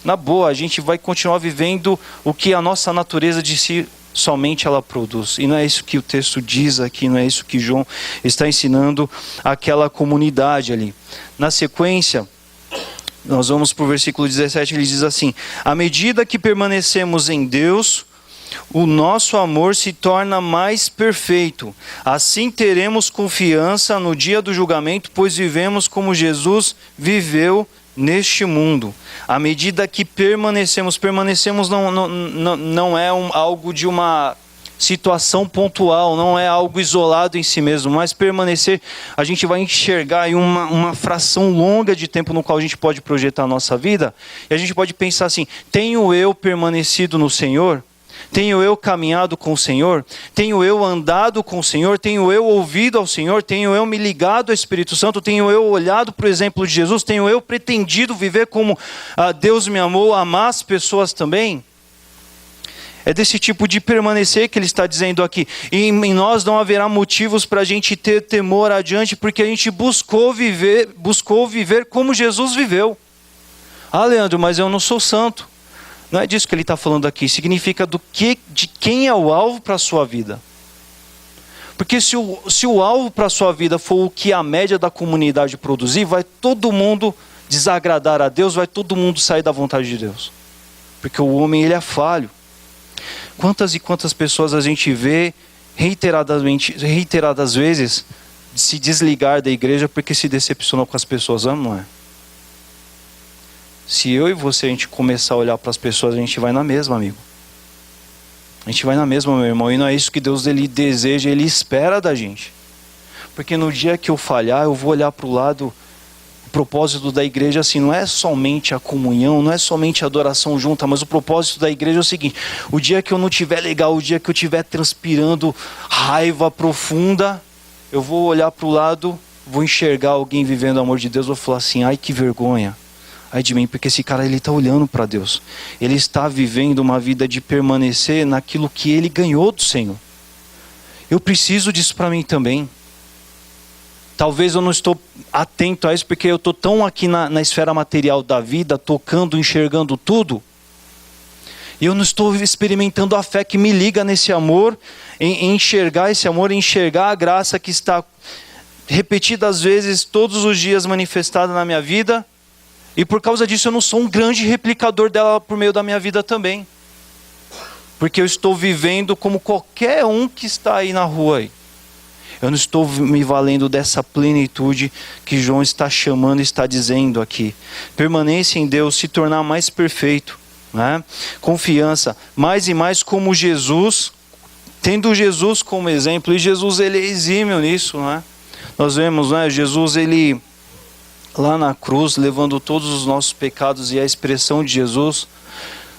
na boa, a gente vai continuar vivendo o que a nossa natureza de si somente ela produz. E não é isso que o texto diz aqui, não é isso que João está ensinando àquela comunidade ali. Na sequência, nós vamos para o versículo 17, ele diz assim, à medida que permanecemos em Deus, o nosso amor se torna mais perfeito. Assim teremos confiança no dia do julgamento, pois vivemos como Jesus viveu neste mundo. À medida que permanecemos não é algo de uma situação pontual, não é algo isolado em si mesmo, mas permanecer, a gente vai enxergar em uma fração longa de tempo no qual a gente pode projetar a nossa vida, e a gente pode pensar assim, tenho eu permanecido no Senhor? Tenho eu caminhado com o Senhor? Tenho eu andado com o Senhor? Tenho eu ouvido ao Senhor? Tenho eu me ligado ao Espírito Santo? Tenho eu olhado para o exemplo de Jesus? Tenho eu pretendido viver como Deus me amou, amar as pessoas também? É desse tipo de permanecer que ele está dizendo aqui. E em nós não haverá motivos para a gente ter temor adiante, porque a gente buscou viver como Jesus viveu. Leandro, mas eu não sou santo. Não é disso que ele está falando aqui. Significa de quem é o alvo para a sua vida. Porque se o alvo para a sua vida for o que a média da comunidade produzir, vai todo mundo desagradar a Deus, vai todo mundo sair da vontade de Deus. Porque o homem, ele é falho. Quantas e quantas pessoas a gente vê reiteradas vezes se desligar da igreja porque se decepcionou com as pessoas, não é? Se eu e você, a gente começar a olhar para as pessoas, a gente vai na mesma, amigo. A gente vai na mesma, meu irmão, e não é isso que Deus, ele deseja, ele espera da gente. Porque no dia que eu falhar, eu vou olhar para o lado. O propósito da igreja, assim, não é somente a comunhão, não é somente a adoração junta, mas o propósito da igreja é o seguinte: o dia que eu não estiver legal, o dia que eu estiver transpirando raiva profunda, eu vou olhar para o lado, vou enxergar alguém vivendo o amor de Deus, vou falar assim: ai, que vergonha, ai de mim, porque esse cara, ele está olhando para Deus, ele está vivendo uma vida de permanecer naquilo que ele ganhou do Senhor. Eu preciso disso para mim também. Talvez eu não estou atento a isso porque eu estou tão aqui na esfera material da vida, tocando, enxergando tudo, e eu não estou experimentando a fé que me liga nesse amor, em enxergar esse amor, em enxergar a graça que está repetidas vezes, todos os dias manifestada na minha vida, e por causa disso eu não sou um grande replicador dela por meio da minha vida também, porque eu estou vivendo como qualquer um que está aí na rua aí. Eu não estou me valendo dessa plenitude que João está chamando, está dizendo aqui. Permanência em Deus, se tornar mais perfeito, né? Confiança, mais e mais como Jesus, tendo Jesus como exemplo. E Jesus, ele é exímio nisso, né? Nós vemos, né, Jesus, ele lá na cruz, levando todos os nossos pecados, e a expressão de Jesus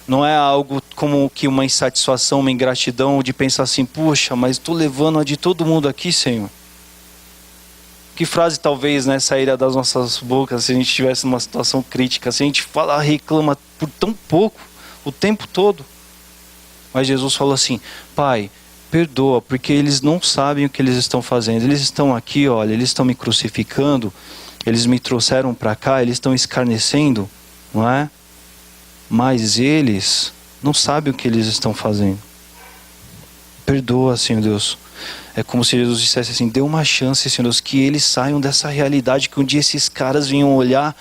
não é algo como que uma insatisfação, uma ingratidão de pensar assim: puxa, mas estou levando a de todo mundo aqui, Senhor. Que frase talvez, né, sairia das nossas bocas se a gente estivesse numa situação crítica, se a gente fala, reclama por tão pouco, o tempo todo. Mas Jesus falou assim: Pai, perdoa, porque eles não sabem o que eles estão fazendo. Eles estão aqui, olha, eles estão me crucificando, eles me trouxeram para cá, eles estão escarnecendo, não é? Mas eles não sabem o que eles estão fazendo. Perdoa, Senhor Deus. É como se Jesus dissesse assim: dê uma chance, Senhor Deus, que eles saiam dessa realidade, que um dia esses caras venham olhar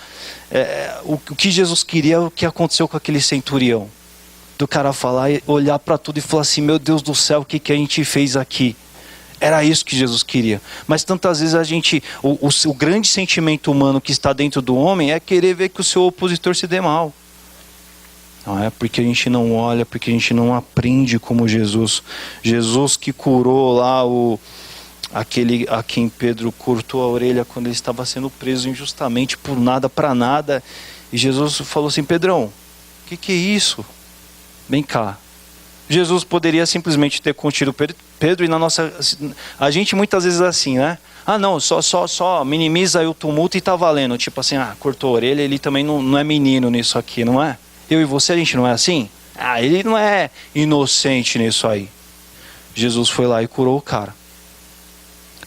o que Jesus queria, o que aconteceu com aquele centurião. Do cara falar, olhar para tudo e falar assim: meu Deus do céu, o que a gente fez aqui? Era isso que Jesus queria. Mas tantas vezes o grande sentimento humano que está dentro do homem é querer ver que o seu opositor se dê mal. Não é porque a gente não olha, porque a gente não aprende como Jesus. Jesus que curou lá aquele a quem Pedro cortou a orelha quando ele estava sendo preso injustamente por nada para nada. E Jesus falou assim: Pedrão, o que é isso? Vem cá. Jesus poderia simplesmente ter contido Pedro, e a gente muitas vezes é assim, né? Ah, não, só minimiza aí o tumulto e tá valendo. Tipo assim, cortou a orelha, ele também não é menino nisso aqui, não é? Eu e você, a gente não é assim? Ele não é inocente nisso aí. Jesus foi lá e curou o cara.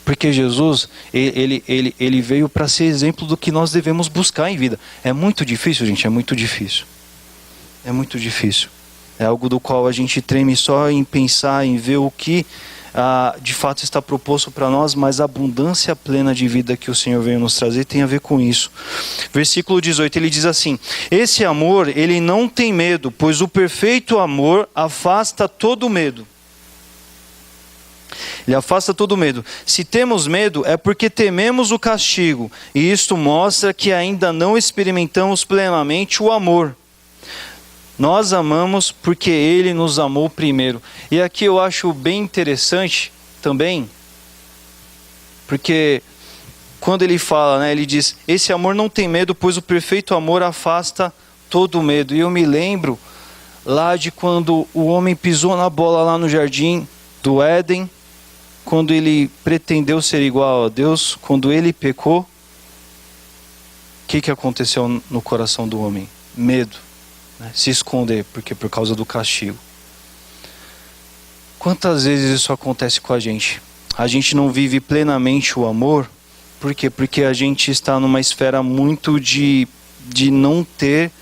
Porque Jesus, ele veio para ser exemplo do que nós devemos buscar em vida. É muito difícil, gente, é muito difícil. É muito difícil. É algo do qual a gente treme só em pensar, em ver o que de fato está proposto para nós, mas a abundância plena de vida que o Senhor veio nos trazer tem a ver com isso. Versículo 18, ele diz assim: esse amor, ele não tem medo, pois o perfeito amor afasta todo medo. Ele afasta todo medo. Se temos medo, é porque tememos o castigo, e isto mostra que ainda não experimentamos plenamente o amor. Nós amamos porque Ele nos amou primeiro. E aqui eu acho bem interessante também, porque quando ele fala, né, ele diz: esse amor não tem medo, pois o perfeito amor afasta todo medo. E eu me lembro lá de quando o homem pisou na bola lá no jardim do Éden, quando ele pretendeu ser igual a Deus, quando ele pecou, o que aconteceu no coração do homem? Medo. Se esconder, porque por causa do castigo. Quantas vezes isso acontece com a gente? A gente não vive plenamente o amor. Por quê? Porque a gente está numa esfera muito de não ter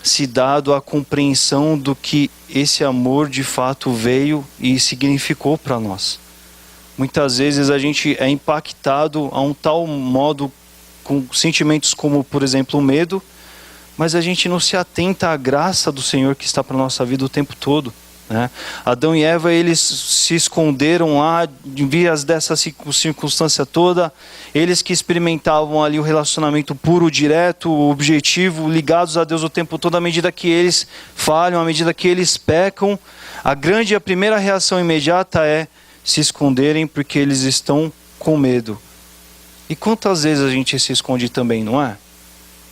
se dado a compreensão do que esse amor de fato veio e significou para nós. Muitas vezes a gente é impactado a um tal modo com sentimentos como, por exemplo, o medo, mas a gente não se atenta à graça do Senhor que está para a nossa vida o tempo todo, né? Adão e Eva, eles se esconderam lá em vias dessa circunstância toda, eles que experimentavam ali o relacionamento puro, direto, objetivo, ligados a Deus o tempo todo. À medida que eles falham, à medida que eles pecam, a primeira reação imediata é se esconderem porque eles estão com medo. E quantas vezes a gente se esconde também, não é?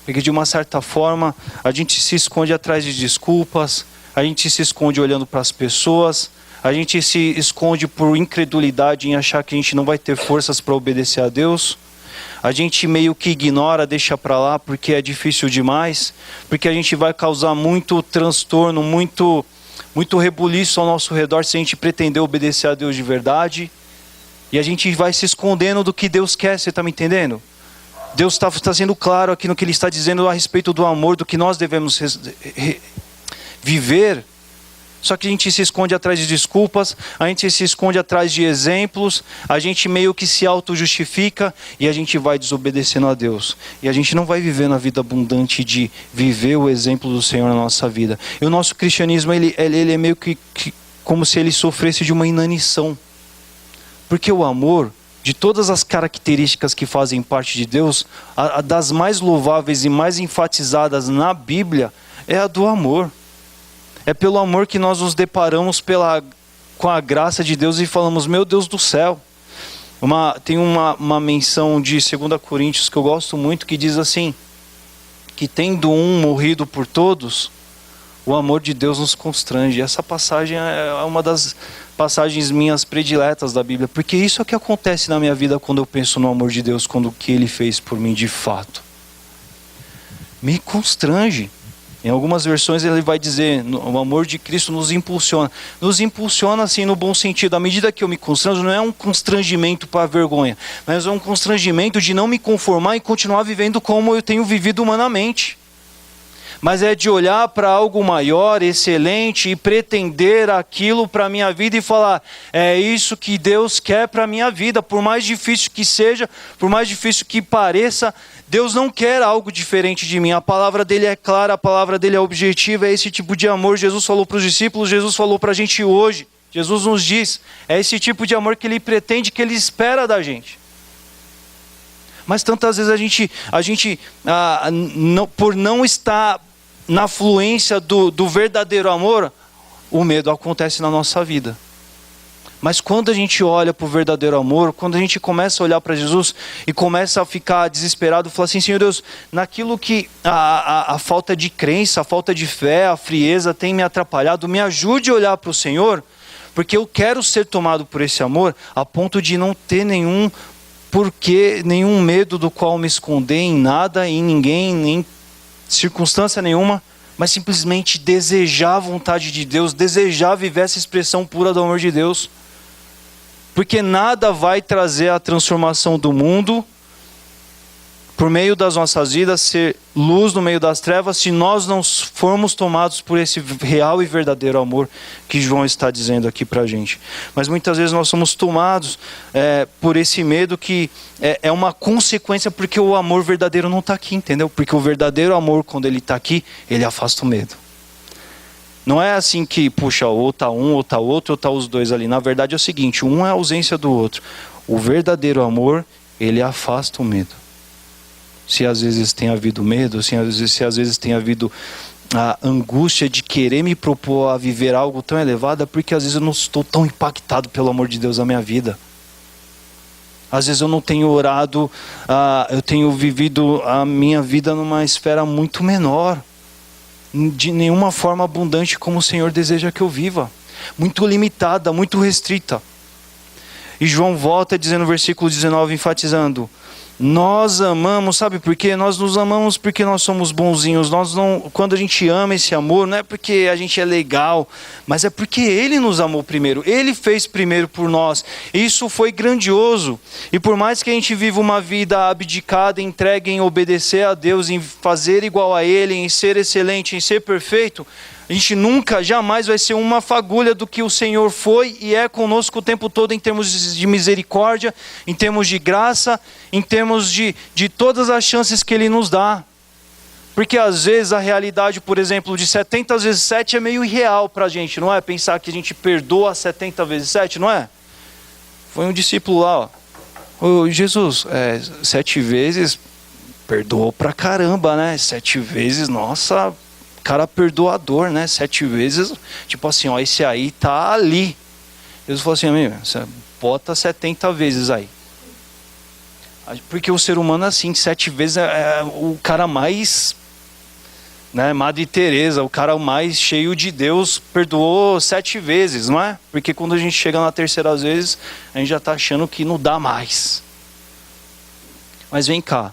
Porque de uma certa forma a gente se esconde atrás de desculpas, a gente se esconde olhando para as pessoas, a gente se esconde por incredulidade em achar que a gente não vai ter forças para obedecer a Deus. A gente meio que ignora, deixa para lá porque é difícil demais, porque a gente vai causar muito transtorno, muito rebuliço ao nosso redor se a gente pretender obedecer a Deus de verdade. E a gente vai se escondendo do que Deus quer, você está me entendendo? Deus está sendo claro aqui no que Ele está dizendo a respeito do amor, do que nós devemos viver. Só que a gente se esconde atrás de desculpas, a gente se esconde atrás de exemplos, a gente meio que se auto-justifica e a gente vai desobedecendo a Deus. E a gente não vai vivendo a vida abundante de viver o exemplo do Senhor na nossa vida. E o nosso cristianismo, ele é meio que como se ele sofresse de uma inanição. Porque o amor, de todas as características que fazem parte de Deus, a das mais louváveis e mais enfatizadas na Bíblia é a do amor. É pelo amor que nós nos deparamos com a graça de Deus e falamos, meu Deus do céu. Tem uma menção de 2 Coríntios que eu gosto muito, que diz assim, que tendo um morrido por todos, o amor de Deus nos constrange. Essa passagem é uma das passagens minhas prediletas da Bíblia, porque isso é o que acontece na minha vida quando eu penso no amor de Deus, quando o que Ele fez por mim de fato me constrange. Em algumas versões ele vai dizer, o amor de Cristo nos impulsiona. Nos impulsiona assim no bom sentido. À medida que eu me constranjo, não é um constrangimento para a vergonha, mas é um constrangimento de não me conformar e continuar vivendo como eu tenho vivido humanamente. Mas é de olhar para algo maior, excelente, e pretender aquilo para a minha vida e falar, é isso que Deus quer para a minha vida. Por mais difícil que seja, por mais difícil que pareça, Deus não quer algo diferente de mim. A palavra dele é clara, a palavra dele é objetiva, é esse tipo de amor. Jesus falou para os discípulos, Jesus falou para a gente hoje. Jesus nos diz, é esse tipo de amor que ele pretende, que ele espera da gente. Mas tantas vezes a gente por não estar na fluência do verdadeiro amor, o medo acontece na nossa vida. Mas quando a gente olha para o verdadeiro amor, quando a gente começa a olhar para Jesus e começa a ficar desesperado, falar assim, Senhor Deus, naquilo que a falta de crença, a falta de fé, a frieza tem me atrapalhado, me ajude a olhar para o Senhor, porque eu quero ser tomado por esse amor, a ponto de não ter nenhum porquê, nenhum medo do qual me esconder em nada, em ninguém, nem circunstância nenhuma, mas simplesmente desejar a vontade de Deus, desejar viver essa expressão pura do amor de Deus. Porque nada vai trazer a transformação do mundo por meio das nossas vidas, ser luz no meio das trevas, se nós não formos tomados por esse real e verdadeiro amor que João está dizendo aqui para a gente. Mas muitas vezes nós somos tomados por esse medo que é uma consequência porque o amor verdadeiro não está aqui, entendeu? Porque o verdadeiro amor, quando ele está aqui, ele afasta o medo. Não é assim que, puxa, ou está um, ou está outro, ou está os dois ali. Na verdade é o seguinte, um é a ausência do outro. O verdadeiro amor, ele afasta o medo. Se às vezes tem havido medo, se às vezes tem havido a angústia de querer me propor a viver algo tão elevado, é porque às vezes eu não estou tão impactado pelo amor de Deus na minha vida. Às vezes eu não tenho orado, eu tenho vivido a minha vida numa esfera muito menor, de nenhuma forma abundante como o Senhor deseja que eu viva. Muito limitada, muito restrita. E João volta dizendo no versículo 19, enfatizando, Nós amamos, sabe por quê? Nós nos amamos porque nós somos bonzinhos. Quando a gente ama esse amor, não é porque a gente é legal, mas é porque Ele nos amou primeiro. Ele fez primeiro por nós. Isso foi grandioso. E por mais que a gente viva uma vida abdicada, entregue em obedecer a Deus, em fazer igual a Ele, em ser excelente, em ser perfeito, a gente nunca, jamais vai ser uma fagulha do que o Senhor foi e é conosco o tempo todo em termos de misericórdia, em termos de graça, em termos de todas as chances que Ele nos dá. Porque às vezes a realidade, por exemplo, de 70 vezes 7 é meio irreal para a gente, não é? Pensar que a gente perdoa 70 vezes 7, não é? Foi um discípulo lá, ó. Jesus, 7 vezes, perdoou pra caramba, né? 7 vezes, nossa... cara perdoador, né? 7 vezes, tipo assim, ó, esse aí tá ali. Jesus falou assim, amigo, você bota 70 vezes aí. Porque o ser humano assim, 7 vezes é o cara mais, né, Madre Teresa, o cara mais cheio de Deus, perdoou 7 vezes, não é? Porque quando a gente chega na terceira vez, a gente já tá achando que não dá mais. Mas vem cá,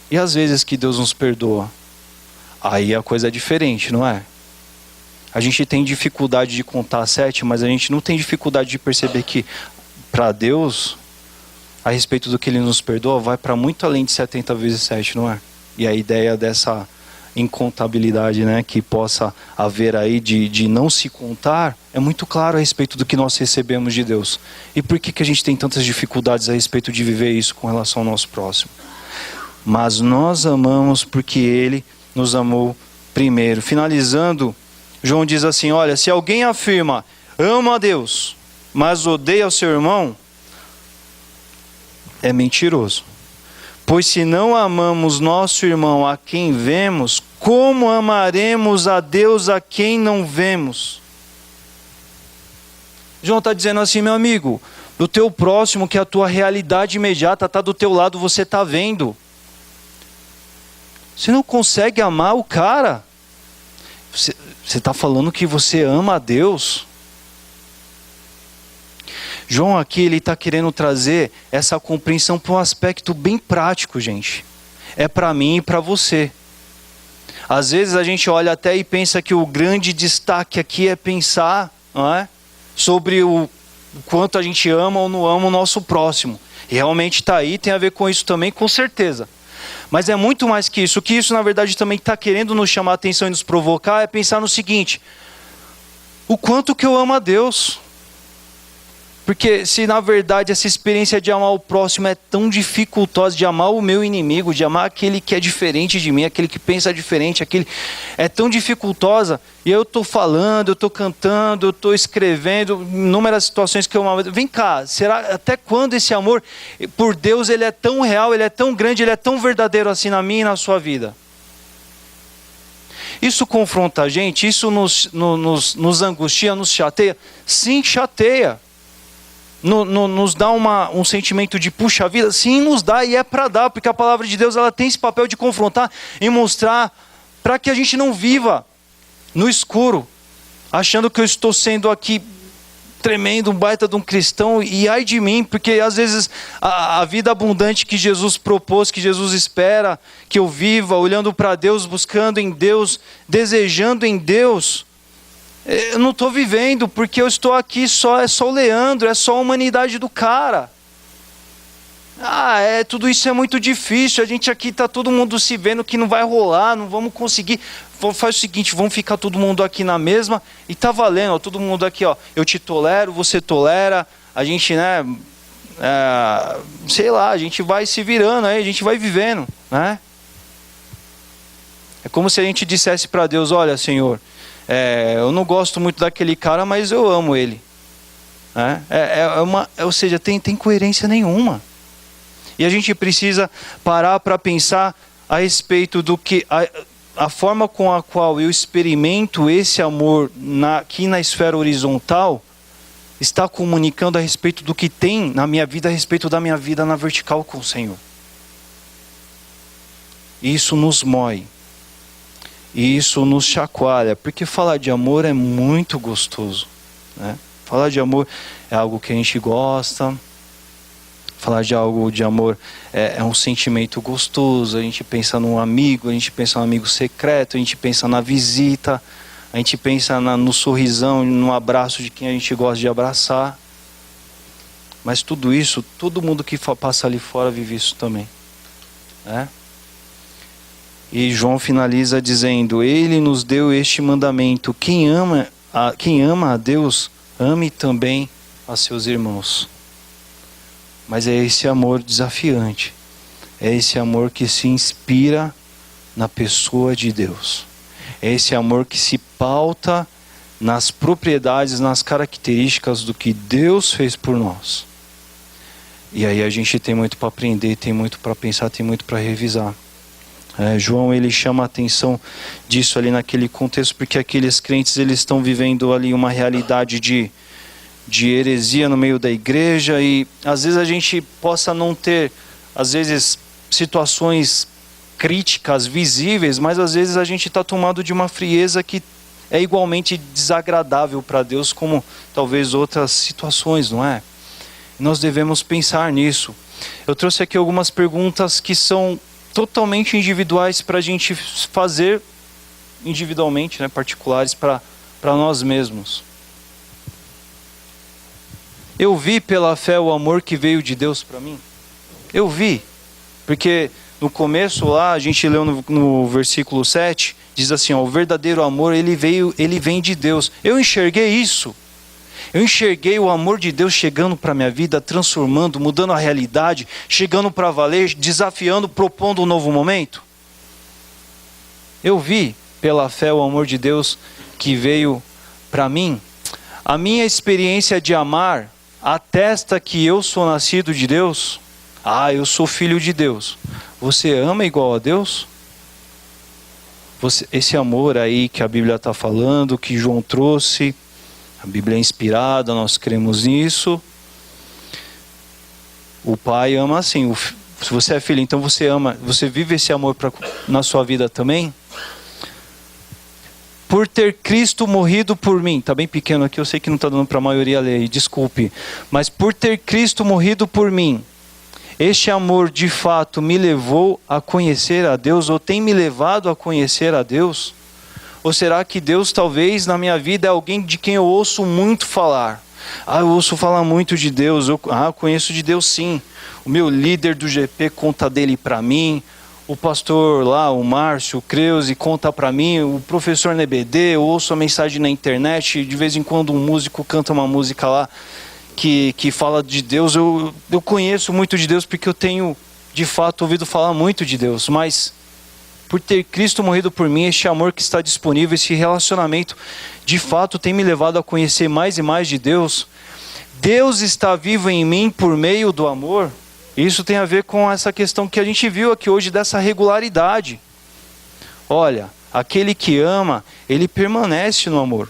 e as vezes que Deus nos perdoa? Aí a coisa é diferente, não é? A gente tem dificuldade de contar 7, mas a gente não tem dificuldade de perceber que para Deus, a respeito do que Ele nos perdoa, vai para muito além de 70 vezes 7, não é? E a ideia dessa incontabilidade, né, que possa haver aí de não se contar, é muito claro a respeito do que nós recebemos de Deus. E por que a gente tem tantas dificuldades a respeito de viver isso com relação ao nosso próximo? Mas nós amamos porque Ele nos amou primeiro. Finalizando, João diz assim, olha, se alguém afirma, ama a Deus, mas odeia o seu irmão, é mentiroso. Pois se não amamos nosso irmão a quem vemos, como amaremos a Deus a quem não vemos? João está dizendo assim, meu amigo, do teu próximo, que é a tua realidade imediata, está do teu lado, você está vendo. Você não consegue amar o cara. Você está falando que você ama a Deus. João aqui, ele está querendo trazer essa compreensão para um aspecto bem prático, gente. É para mim e para você. Às vezes a gente olha até e pensa que o grande destaque aqui é pensar, não é, sobre o quanto a gente ama ou não ama o nosso próximo. E realmente está aí, tem a ver com isso também, com certeza. Mas é muito mais que isso. O que isso, na verdade, também está querendo nos chamar a atenção e nos provocar é pensar no seguinte: o quanto que eu amo a Deus. Porque se, na verdade, essa experiência de amar o próximo é tão dificultosa, de amar o meu inimigo, de amar aquele que é diferente de mim, aquele que pensa diferente, aquele é tão dificultosa, e eu estou falando, eu estou cantando, eu estou escrevendo, inúmeras situações que eu amo. Vem cá, será até quando esse amor por Deus ele é tão real, ele é tão grande, ele é tão verdadeiro assim na minha e na sua vida? Isso confronta a gente, isso nos angustia, nos chateia? Sim, chateia. Nos dá um sentimento de puxa vida? Sim, nos dá, e é para dar, porque a palavra de Deus ela tem esse papel de confrontar e mostrar para que a gente não viva no escuro, achando que eu estou sendo aqui tremendo, um baita de um cristão, e ai de mim, porque às vezes a vida abundante que Jesus propôs, que Jesus espera que eu viva, olhando para Deus, buscando em Deus, desejando em Deus, eu não estou vivendo, porque eu estou aqui é só o Leandro, é só a humanidade do cara. Tudo isso é muito difícil, a gente aqui está todo mundo se vendo que não vai rolar, não vamos conseguir. Faz o seguinte, vamos ficar todo mundo aqui na mesma, e tá valendo, ó, todo mundo aqui, ó, eu te tolero, você tolera, a gente, né, sei lá, a gente vai se virando aí, a gente vai vivendo, né? É como se a gente dissesse para Deus, olha, Senhor, eu não gosto muito daquele cara, mas eu amo ele. Ou seja, tem coerência nenhuma. E a gente precisa parar para pensar a respeito do que a forma com a qual eu experimento esse amor aqui na esfera horizontal está comunicando a respeito do que tem na minha vida, a respeito da minha vida na vertical com o Senhor. Isso nos mói. E isso nos chacoalha, porque falar de amor é muito gostoso, né? Falar de amor é algo que a gente gosta, falar de algo de amor é um sentimento gostoso. A gente pensa num amigo, a gente pensa no amigo secreto, a gente pensa na visita, a gente pensa no sorrisão, no abraço de quem a gente gosta de abraçar. Mas tudo isso, todo mundo que passa ali fora vive isso também, né? E João finaliza dizendo: Ele nos deu este mandamento: quem ama a Deus, ame também a seus irmãos. Mas é esse amor desafiante, é esse amor que se inspira na pessoa de Deus, é esse amor que se pauta nas propriedades, nas características do que Deus fez por nós. E aí a gente tem muito para aprender, tem muito para pensar, tem muito para revisar. João, ele chama a atenção disso ali naquele contexto, porque aqueles crentes, eles estão vivendo ali uma realidade de heresia no meio da igreja, e às vezes a gente possa não ter, às vezes, situações críticas visíveis, mas às vezes a gente está tomado de uma frieza que é igualmente desagradável para Deus, como talvez outras situações, não é? Nós devemos pensar nisso. Eu trouxe aqui algumas perguntas que são totalmente individuais para a gente fazer individualmente, né, particulares para nós mesmos. Eu vi pela fé o amor que veio de Deus para mim? Eu vi, porque no começo lá, a gente leu no versículo 7, diz assim, ó, o verdadeiro amor, ele vem de Deus. Eu enxerguei isso. Eu enxerguei o amor de Deus chegando para a minha vida, transformando, mudando a realidade, chegando para valer, desafiando, propondo um novo momento. Eu vi pela fé o amor de Deus que veio para mim. A minha experiência de amar atesta que eu sou nascido de Deus. Eu sou filho de Deus. Você ama igual a Deus? Esse amor aí que a Bíblia está falando, que João trouxe, a Bíblia é inspirada, nós cremos nisso. O Pai ama assim. Se você é filho, então você ama, você vive esse amor na sua vida também? Por ter Cristo morrido por mim. Está bem pequeno aqui, eu sei que não está dando para a maioria ler, desculpe. Mas por ter Cristo morrido por mim, este amor de fato me levou a conhecer a Deus, ou tem me levado a conhecer a Deus? Ou será que Deus talvez na minha vida é alguém de quem eu ouço muito falar? Eu ouço falar muito de Deus, eu conheço de Deus sim. O meu líder do GP conta dele para mim, o pastor lá, o Márcio Creuze, conta para mim, o professor NBD, eu ouço a mensagem na internet, de vez em quando um músico canta uma música lá que fala de Deus. Eu conheço muito de Deus porque eu tenho de fato ouvido falar muito de Deus, mas por ter Cristo morrido por mim, este amor que está disponível, esse relacionamento, de fato tem me levado a conhecer mais e mais de Deus. Deus está vivo em mim por meio do amor. Isso tem a ver com essa questão que a gente viu aqui hoje, dessa regularidade. Olha, aquele que ama, ele permanece no amor.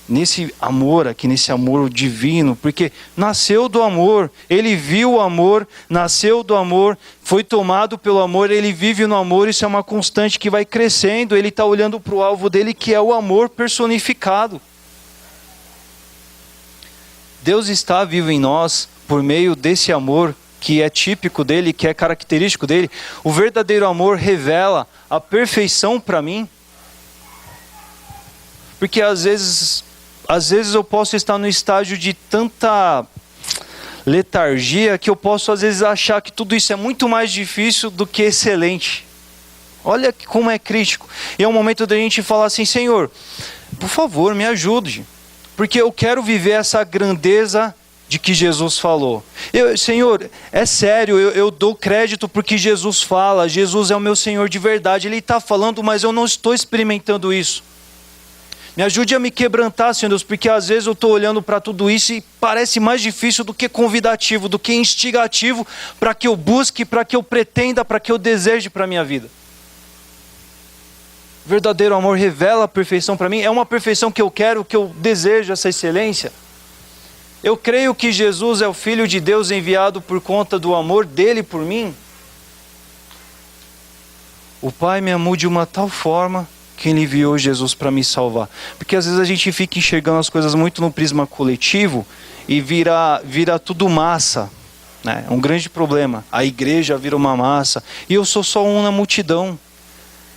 Nesse amor aqui, nesse amor divino, porque nasceu do amor, ele viu o amor, nasceu do amor, foi tomado pelo amor, ele vive no amor, isso é uma constante que vai crescendo, ele está olhando para o alvo dele, que é o amor personificado. Deus está vivo em nós por meio desse amor que é típico dele, que é característico dele. O verdadeiro amor revela a perfeição para mim, porque às vezes eu posso estar no estágio de tanta letargia que eu posso às vezes achar que tudo isso é muito mais difícil do que excelente. Olha como é crítico. E é um momento da gente falar assim, Senhor, por favor, me ajude, porque eu quero viver essa grandeza de que Jesus falou. Senhor, é sério, eu dou crédito porque Jesus fala, Jesus é o meu Senhor de verdade, Ele está falando, mas eu não estou experimentando isso. Me ajude a me quebrantar, Senhor Deus, porque às vezes eu estou olhando para tudo isso e parece mais difícil do que convidativo, do que instigativo para que eu busque, para que eu pretenda, para que eu deseje para a minha vida. O verdadeiro amor revela a perfeição para mim, é uma perfeição que eu quero, que eu desejo, essa excelência. Eu creio que Jesus é o Filho de Deus enviado por conta do amor dele por mim. O Pai me amou de uma tal forma que Ele enviou Jesus para me salvar. Porque às vezes a gente fica enxergando as coisas muito no prisma coletivo e vira tudo massa. né? É um grande problema. A igreja vira uma massa e eu sou só um na multidão.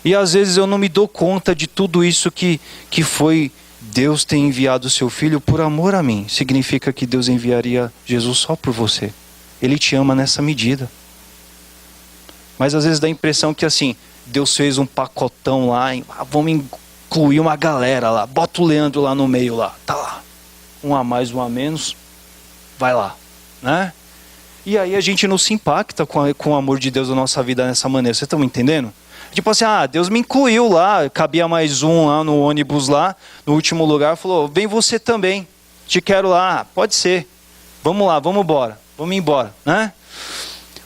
E às vezes eu não me dou conta de tudo isso que foi Deus ter enviado o seu Filho por amor a mim. Significa que Deus enviaria Jesus só por você. Ele te ama nessa medida. Mas às vezes dá a impressão que assim, Deus fez um pacotão lá, vamos incluir uma galera lá, bota o Leandro lá no meio lá, tá lá. Um a mais, um a menos, vai lá, né? E aí a gente não se impacta com o amor de Deus na nossa vida dessa maneira. Vocês estão me entendendo? Tipo assim, Deus me incluiu lá, cabia mais um lá no ônibus lá, no último lugar, falou, vem você também, te quero lá, pode ser, vamos lá, vamos embora, né?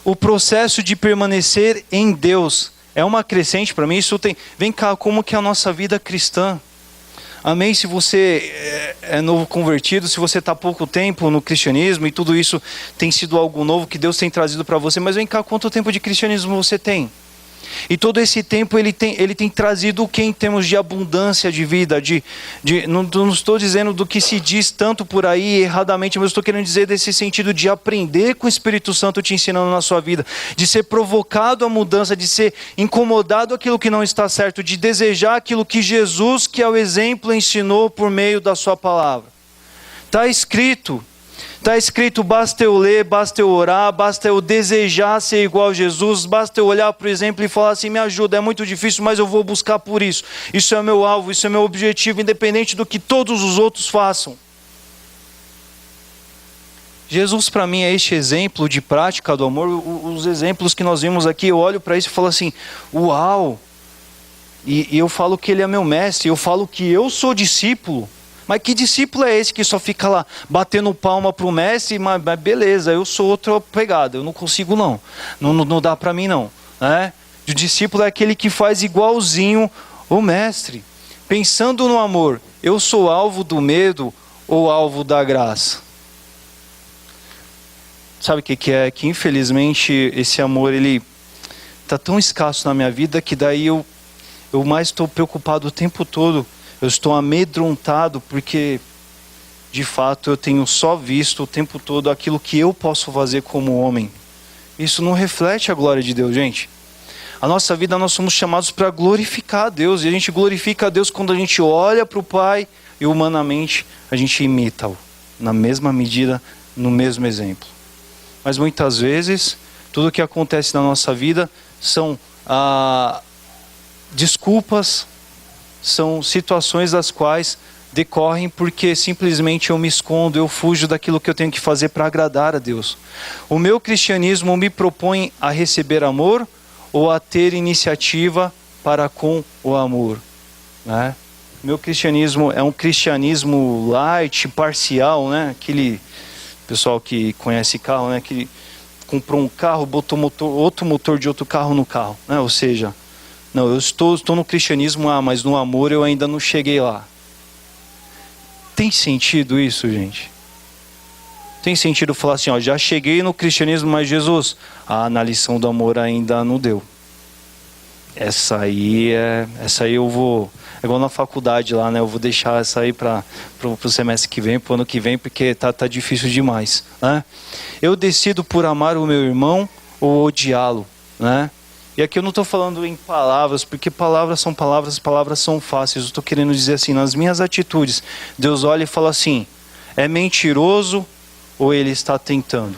O processo de permanecer em Deus é uma crescente para mim, isso tem, vem cá, como que é a nossa vida cristã? Amém? Se você é novo convertido, se você está há pouco tempo no cristianismo e tudo isso tem sido algo novo que Deus tem trazido para você, mas vem cá, quanto tempo de cristianismo você tem? E todo esse tempo ele tem trazido o que em termos de abundância de vida, não estou dizendo do que se diz tanto por aí erradamente, mas estou querendo dizer desse sentido de aprender com o Espírito Santo te ensinando na sua vida, de ser provocado à mudança, de ser incomodado aquilo que não está certo, de desejar aquilo que Jesus, que é o exemplo, ensinou por meio da sua palavra. Está escrito, basta eu ler, basta eu orar, basta eu desejar ser igual a Jesus, basta eu olhar para o exemplo e falar assim, me ajuda, é muito difícil, mas eu vou buscar por isso. Isso é meu alvo, isso é meu objetivo, independente do que todos os outros façam. Jesus para mim é este exemplo de prática do amor, os exemplos que nós vimos aqui, eu olho para isso e falo assim, uau! E eu falo que ele é meu mestre, eu falo que eu sou discípulo. Mas que discípulo é esse que só fica lá batendo palma para o mestre, mas beleza, eu sou outra pegada, eu não consigo não dá para mim não. Né? O discípulo é aquele que faz igualzinho o mestre. Pensando no amor, eu sou alvo do medo ou alvo da graça? Sabe o que é? Que infelizmente esse amor ele está tão escasso na minha vida que daí eu mais estou preocupado o tempo todo. Eu estou amedrontado porque, de fato, eu tenho só visto o tempo todo aquilo que eu posso fazer como homem. Isso não reflete a glória de Deus, gente. A nossa vida, nós somos chamados para glorificar a Deus. E a gente glorifica a Deus quando a gente olha para o Pai e humanamente a gente imita-o. Na mesma medida, no mesmo exemplo. Mas muitas vezes, tudo o que acontece na nossa vida são desculpas, são situações das quais decorrem porque simplesmente eu me escondo, eu fujo daquilo que eu tenho que fazer para agradar a Deus. O meu cristianismo me propõe a receber amor ou a ter iniciativa para com o amor, né? Meu cristianismo é um cristianismo light, parcial, né? Aquele pessoal que conhece carro, né? Que comprou um carro, botou outro motor de outro carro no carro, né? Ou seja, não, eu estou no cristianismo, mas no amor eu ainda não cheguei lá. Tem sentido isso, gente? Tem sentido falar assim, já cheguei no cristianismo, mas Jesus, na lição do amor ainda não deu. Essa aí eu vou, é igual na faculdade lá, né? Eu vou deixar essa aí para o semestre que vem, para o ano que vem, porque tá difícil demais, né? Eu decido por amar o meu irmão ou odiá-lo, né? E aqui eu não estou falando em palavras, porque palavras são fáceis. Eu estou querendo dizer assim, nas minhas atitudes, Deus olha e fala assim, é mentiroso ou ele está tentando?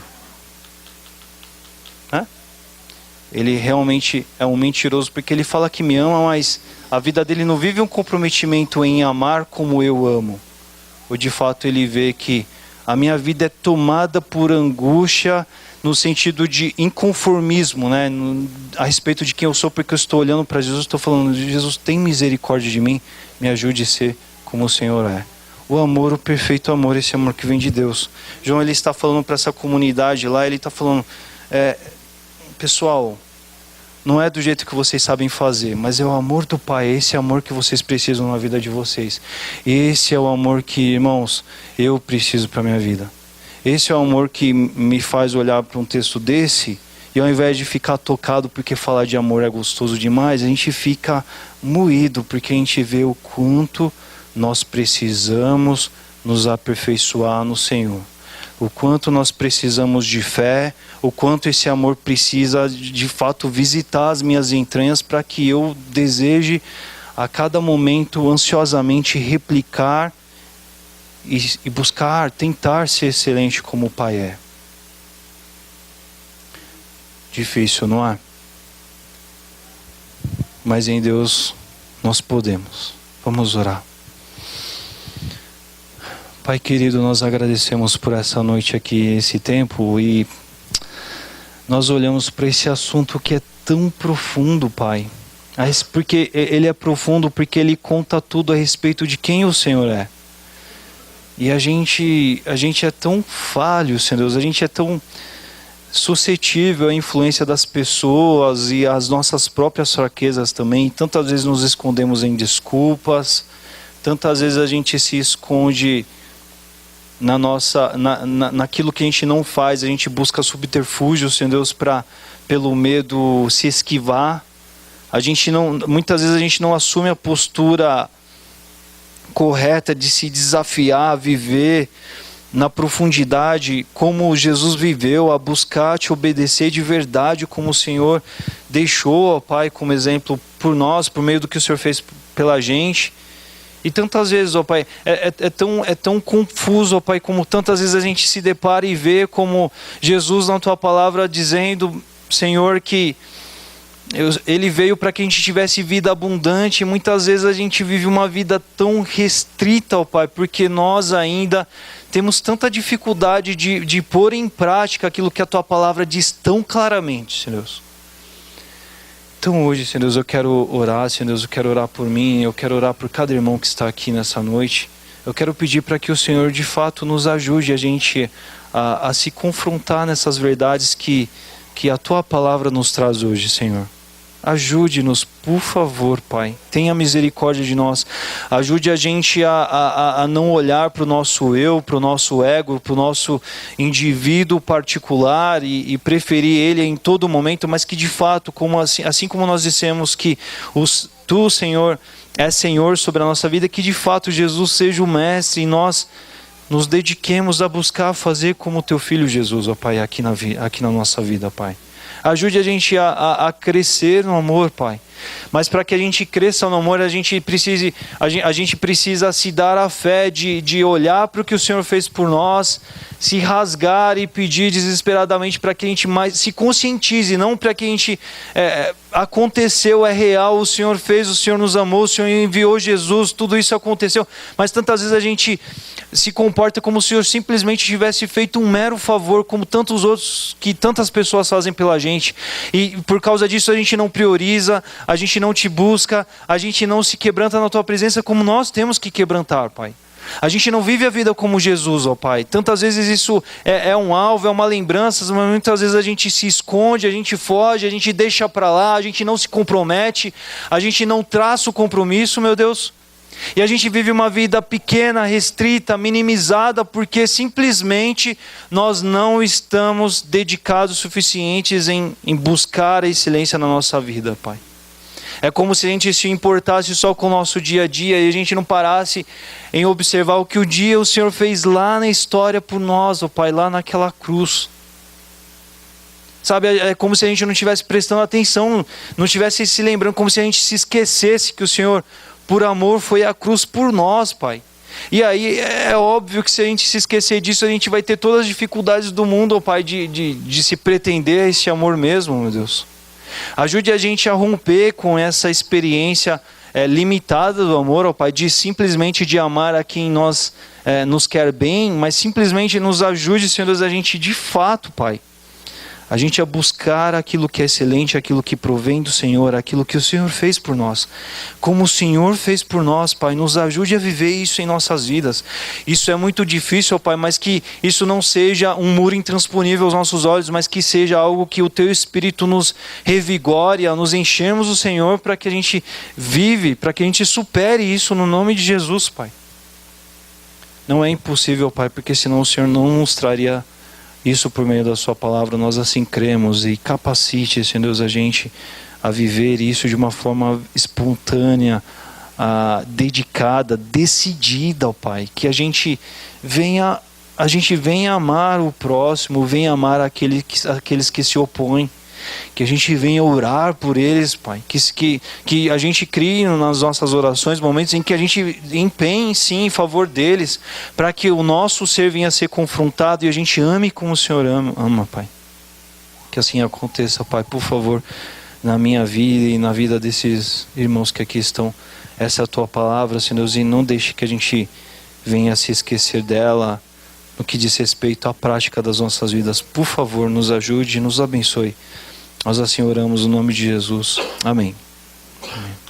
Né? Ele realmente é um mentiroso, porque ele fala que me ama, mas a vida dele não vive um comprometimento em amar como eu amo. Ou de fato ele vê que a minha vida é tomada por angústia, no sentido de inconformismo, né? A respeito de quem eu sou, porque eu estou olhando para Jesus, estou falando, Jesus, tem misericórdia de mim, me ajude a ser como o Senhor é. O amor, o perfeito amor, esse amor que vem de Deus. João, ele está falando para essa comunidade lá, ele está falando, pessoal, não é do jeito que vocês sabem fazer, mas é o amor do Pai, esse amor que vocês precisam na vida de vocês. Esse é o amor que, irmãos, eu preciso para a minha vida. Esse é o amor que me faz olhar para um texto desse e ao invés de ficar tocado porque falar de amor é gostoso demais, a gente fica moído porque a gente vê o quanto nós precisamos nos aperfeiçoar no Senhor. o quanto nós precisamos de fé, o quanto esse amor precisa de fato visitar as minhas entranhas para que eu deseje a cada momento ansiosamente replicar e buscar, tentar ser excelente como o Pai é. Difícil, não é? Mas em Deus nós podemos. Vamos orar. Pai querido, nós agradecemos por essa noite aqui, esse tempo, e nós olhamos para esse assunto que é tão profundo, Pai. Porque ele é profundo, porque ele conta tudo a respeito de quem o Senhor é. E a gente é tão falho, Senhor Deus, a gente é tão suscetível à influência das pessoas e às nossas próprias fraquezas também. Tantas vezes nos escondemos em desculpas, tantas vezes a gente se esconde naquilo que a gente não faz, a gente busca subterfúgio, Senhor Deus, pelo medo se esquivar. Muitas vezes a gente não assume a postura correta de se desafiar a viver na profundidade como Jesus viveu, a buscar te obedecer de verdade como o Senhor deixou, ó Pai, como exemplo por nós, por meio do que o Senhor fez pela gente. E tantas vezes, ó Pai, é tão confuso, ó Pai, como tantas vezes a gente se depara e vê como Jesus na Tua Palavra dizendo, Senhor, que Ele veio para que a gente tivesse vida abundante, e muitas vezes a gente vive uma vida tão restrita, ó Pai, porque nós ainda temos tanta dificuldade de pôr em prática aquilo que a Tua Palavra diz tão claramente, Senhor Deus. Então hoje, Senhor Deus, eu quero orar, Senhor Deus, eu quero orar por mim, eu quero orar por cada irmão que está aqui nessa noite. Eu quero pedir para que o Senhor de fato nos ajude a gente a se confrontar nessas verdades que a Tua Palavra nos traz hoje, Senhor. Ajude-nos, por favor, Pai. Tenha misericórdia de nós. Ajude a gente a não olhar para o nosso eu, para o nosso ego, para o nosso indivíduo particular e preferir ele em todo momento, mas que de fato, assim como nós dissemos que Tu, Senhor, é Senhor sobre a nossa vida, que de fato Jesus seja o Mestre e nós nos dediquemos a buscar fazer como Teu Filho Jesus, ó Pai, aqui na nossa vida, Pai. Ajude a gente a crescer no amor, Pai. Mas para que a gente cresça no amor, a gente precisa se dar a fé de olhar para o que o Senhor fez por nós, se rasgar e pedir desesperadamente para que a gente mais se conscientize, não para que a gente aconteceu, é real, o Senhor fez, o Senhor nos amou, o Senhor enviou Jesus, tudo isso aconteceu, mas tantas vezes a gente se comporta como se o Senhor simplesmente tivesse feito um mero favor, como tantos outros, que tantas pessoas fazem pela gente, e por causa disso a gente não prioriza, a gente não te busca, a gente não se quebranta na Tua presença como nós temos que quebrantar, Pai. A gente não vive a vida como Jesus, ó Pai. Tantas vezes isso é um alvo, é uma lembrança, mas muitas vezes a gente se esconde, a gente foge, a gente deixa para lá, a gente não se compromete, a gente não traça o compromisso, meu Deus. E a gente vive uma vida pequena, restrita, minimizada, porque simplesmente nós não estamos dedicados o suficientes em buscar a excelência na nossa vida, Pai. É como se a gente se importasse só com o nosso dia a dia e a gente não parasse em observar o que o Senhor fez lá na história por nós, ó Pai, lá naquela cruz. Sabe, é como se a gente não estivesse prestando atenção, não estivesse se lembrando, como se a gente se esquecesse que o Senhor, por amor, foi à cruz por nós, Pai. E aí é óbvio que se a gente se esquecer disso, a gente vai ter todas as dificuldades do mundo, ó Pai, de se pretender esse amor mesmo, meu Deus. Ajude a gente a romper com essa experiência limitada do amor, ó Pai, de simplesmente de amar a quem nos quer bem, mas simplesmente nos ajude, Senhor Deus, a gente de fato, Pai, a gente a buscar aquilo que é excelente, aquilo que provém do Senhor, aquilo que o Senhor fez por nós. Como o Senhor fez por nós, Pai, nos ajude a viver isso em nossas vidas. Isso é muito difícil, Pai, mas que isso não seja um muro intransponível aos nossos olhos, mas que seja algo que o Teu Espírito nos revigore, a nos enchermos do Senhor para que a gente vive, para que a gente supere isso no nome de Jesus, Pai. Não é impossível, Pai, porque senão o Senhor não nos traria isso por meio da Sua palavra. Nós assim cremos, e capacite, Senhor Deus, a gente a viver isso de uma forma espontânea, dedicada, decidida, ó Pai. Que a gente venha a gente venha amar o próximo, venha amar aqueles que se opõem. Que a gente venha orar por eles, Pai. Que a gente crie nas nossas orações momentos em que a gente empenhe sim em favor deles, para que o nosso ser venha a ser confrontado e a gente ame como o Senhor ama, Pai. Que assim aconteça, Pai, por favor, na minha vida e na vida desses irmãos que aqui estão. Essa é a Tua palavra, Senhor Deus, e não deixe que a gente venha a se esquecer dela no que diz respeito à prática das nossas vidas. Por favor, nos ajude e nos abençoe. Nós assim oramos no nome de Jesus. Amém. Amém.